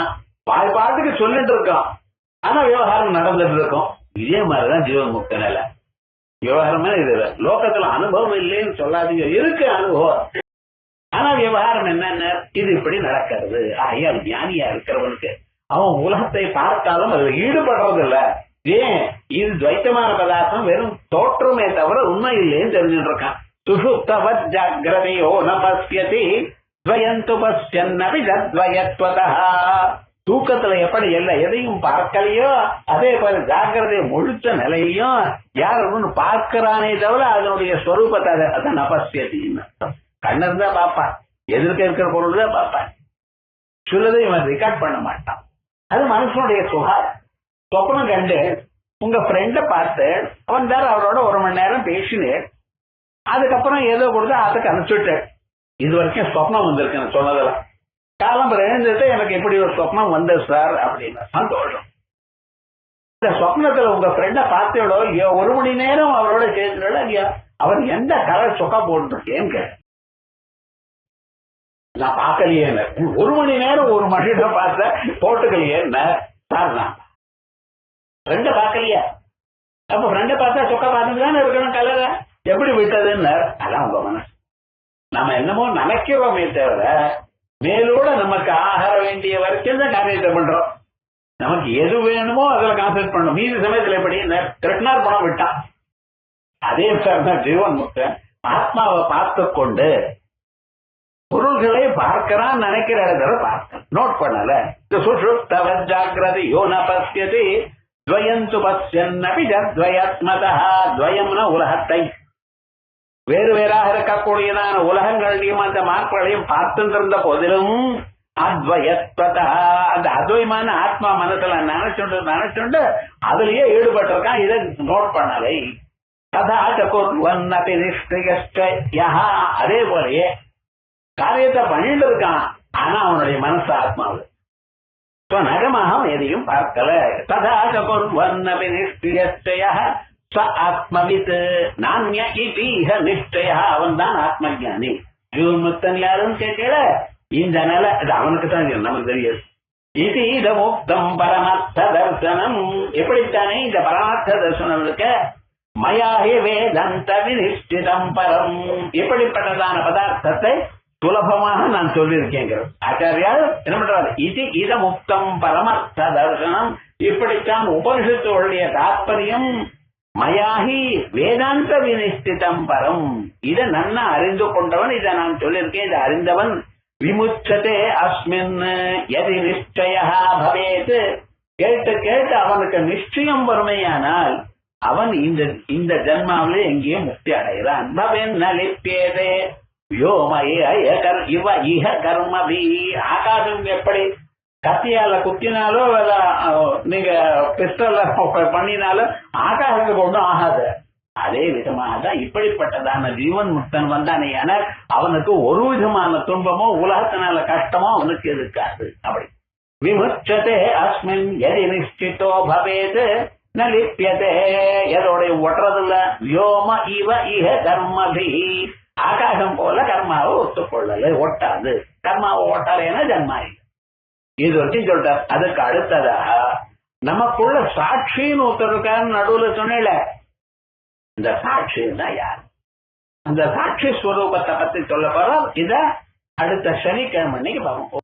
பாட்டுக்கு சொல்லிட்டு இருக்கோம், ஆனா விவகாரம் நடந்துட்டு இருக்கும். இதே மாதிரிதான் ஜீவன் முக்த நிலை. விவகாரமே இது லோகத்துல அனுபவம் இல்லைன்னு சொல்லாதீங்க, இருக்கு அனுபவம். ஆனா விவகாரம் என்னென்ன, இது இப்படி நடக்கிறது. ஐயா ஞானியா இருக்கிறவனுக்கு அவன் உலகத்தை பார்த்தாலும் அது ஈடுபடுறது இல்ல. ஏன்? இது துவைத்தமான பதார்த்தம், வெறும் தோற்றமே தவிர உண்மை இல்லைன்னு தெரிஞ்சுட்டு இருக்கான். சுஷுப்தவத் ஜாக்ரதையோ ந பஸ்யதி துவயந்து பஸ்யன்னபி தத்வயத்வதா. தூக்கத்துல எப்படி எல்லாம் எதையும் பார்க்கலையோ, அதே போல ஜாக்கிரதை முழுத்த நிலையிலையும் யார் ஒண்ணு பார்க்கிறானே தவிர அதனுடைய ஸ்வரூபத்தை அதான் நபஸ்யத்தின்னு. கண்ணு இருந்தா பார்ப்பான், எதிர்க்க இருக்கிற பொருள் தான் பார்ப்பான். சிலதை இவன் ரெக்கார்ட் பண்ண மாட்டான். அது மனுஷனுடைய சுகாரம். சொப்பனம் கண்டு உங்க ஃப்ரெண்ட பார்த்து அவன் தான் அவரோட 1 மணி நேரம் பேசினேன், அதுக்கப்புறம் ஏதோ கொடுத்து அதுக்கு அனுப்பிச்சுட்டேன். இது வரைக்கும் சொப்னம் வந்திருக்கு சொன்னதெல்லாம். காலம் எழுந்துட்டு எனக்கு எப்படி ஒரு சொப்னம் வந்தது சார் அப்படின்னு சந்தோஷம். இந்த சொப்னத்துல உங்க ஃப்ரெண்ட பார்த்தோட 1 மணி நேரம் அவரோட சேர்ந்து அவர் எந்த கலர் சொக்கா போட்டுருக்கேன்னு கேட்ட. நான் பார்க்கலையே, 1 மணி நேரம் ஒரு மனித பார்த்த போட்டுக்கலையே சார், நான் ஃப்ரெண்ட பார்க்கலையா? அப்ப ஃப்ரெண்ட பார்த்தா சொக்கா பார்த்துதானே இருக்கணும், கலரை எப்படி விட்டதுன்னு. அதான் உங்க மனசு. நாம என்னமோ நினைக்கிறோமே தவிர மேலோட நமக்கு ஆகார வேண்டிய வரைக்கும் தான் காரியத்தை பண்றோம். நமக்கு எது வேணுமோ அதுல கான்சென்ட்ரேட் பண்ணணும். மீதி சமயத்துல எப்படி கிருஷ்ணார் பணம் விட்டான். அதே சார் ஜீவன் முக்தன் ஆத்மாவை பார்த்து கொண்டு பொருள்களை பார்க்கிறான், நினைக்கிற இடத்துல பார்க்க நோட் பண்ணல. சுஷுப்தவத் ஜாக்ரதையோ ந பஸ்யதி துவயந்து பஸ்யன்னபி தத்வயத்மதா. துவயம்னா உலகத்தை, வேறு வேறாக இருக்கக்கூடியதான உலகங்களையும் அந்த மார்க்கங்களையும் பார்த்துருந்த போதிலும் அத்வயத்வதா, அந்த அத்வயமான ஆத்மா மனசுல நினைச்சுண்டு அதுலயே ஈடுபட்டிருக்கான். இதை நோட் பண்ணலை. அதே போலயே காரியத்தை பண்ணிட்டு இருக்கான், ஆனா அவனுடைய மனசு ஆத்மாவு நகமாக எதையும் பார்க்கல. ததா சகுர்வன்னபி நிஷ்டய ஆத்மவித் நான்ய நிஷ்டய, அவன் தான் ஆத்ம ஜானி. ஜீவன்முக்தன் யாருன்னு கேட்கல, இந்த நிலை அது அவனுக்கு தான் நமக்கு தெரியாது. இது இத முக்தம் பரமார்த்த தர்சனம். எப்படித்தானே இந்த பரமார்த்த தர்சனம் இருக்க மயாஹி வேதாந்த விநிஷ்டிதம் பரம். எப்படிப்பட்டதான பதார்த்தத்தை சுலபமாக நான் சொல்லியிருக்கேன். ஆச்சாரியார் என்ன பண்றாரு, இது இத முக்தம் பரமார்த்த தர்சனம். இப்படித்தான் உபனிஷத்துடைய தாற்பயம். மயாஹி வேதாந்த விநிஷ்டிதம் பரம். இதை நன்னா அறிந்து கொண்டவன், இதை நான் சொல்லியிருக்கேன், இதை அறிந்தவன் விமுச்சதே அஸ்மின் எதி நிச்சய பவேத். கேட்டு கேட்டு அவனுக்கு நிச்சயம் வறுமையானால் அவன் இந்த ஜன்மாவிலே எங்கேயும் முக்தி அடைகிறான். பவன் நலிப்பேதே இவ இஹ கர்மபி. ஆகாசம் எப்படி கத்தியால குத்தினாலோ நீங்க பிஸ்டல்ல பண்ணினாலும் ஆகாசத்துக்கு ஒன்றும் ஆகாது. அதே விதமாக தான் இப்படிப்பட்டதான ஜீவன் முக்தன் வந்தானே ஆனால் அவனுக்கு ஒரு விதமான துன்பமோ உலகத்தினால கஷ்டமோ அவனுக்கு இருக்காது. அப்படி விமுச்சதே அஸ்மின் எதி நிஷ்டிதோ பவேத் நலிப்பியதே. எதோடைய ஒட்டுறதில்ல. வியோம இவ இஹ கர்மபி. ஆகாசம் போல கர்மாவை ஒத்துக்கொள்ளல, ஒட்டாது. கர்மாவை ஒட்டாலேன்னா ஜன்மா இல்லை. இது வரைக்கும் சொல்றார். அதுக்கு அடுத்ததாக நமக்குள்ள சாட்சின்னு ஒருத்தருக்காரு நடுவுல சொன்னேல, இந்த சாட்சின்னா யார்? அந்த சாட்சி ஸ்வரூபத்தை பத்தி சொல்ல போறோம். இத அடுத்த சனிக்கிழமை பார்ப்போம்.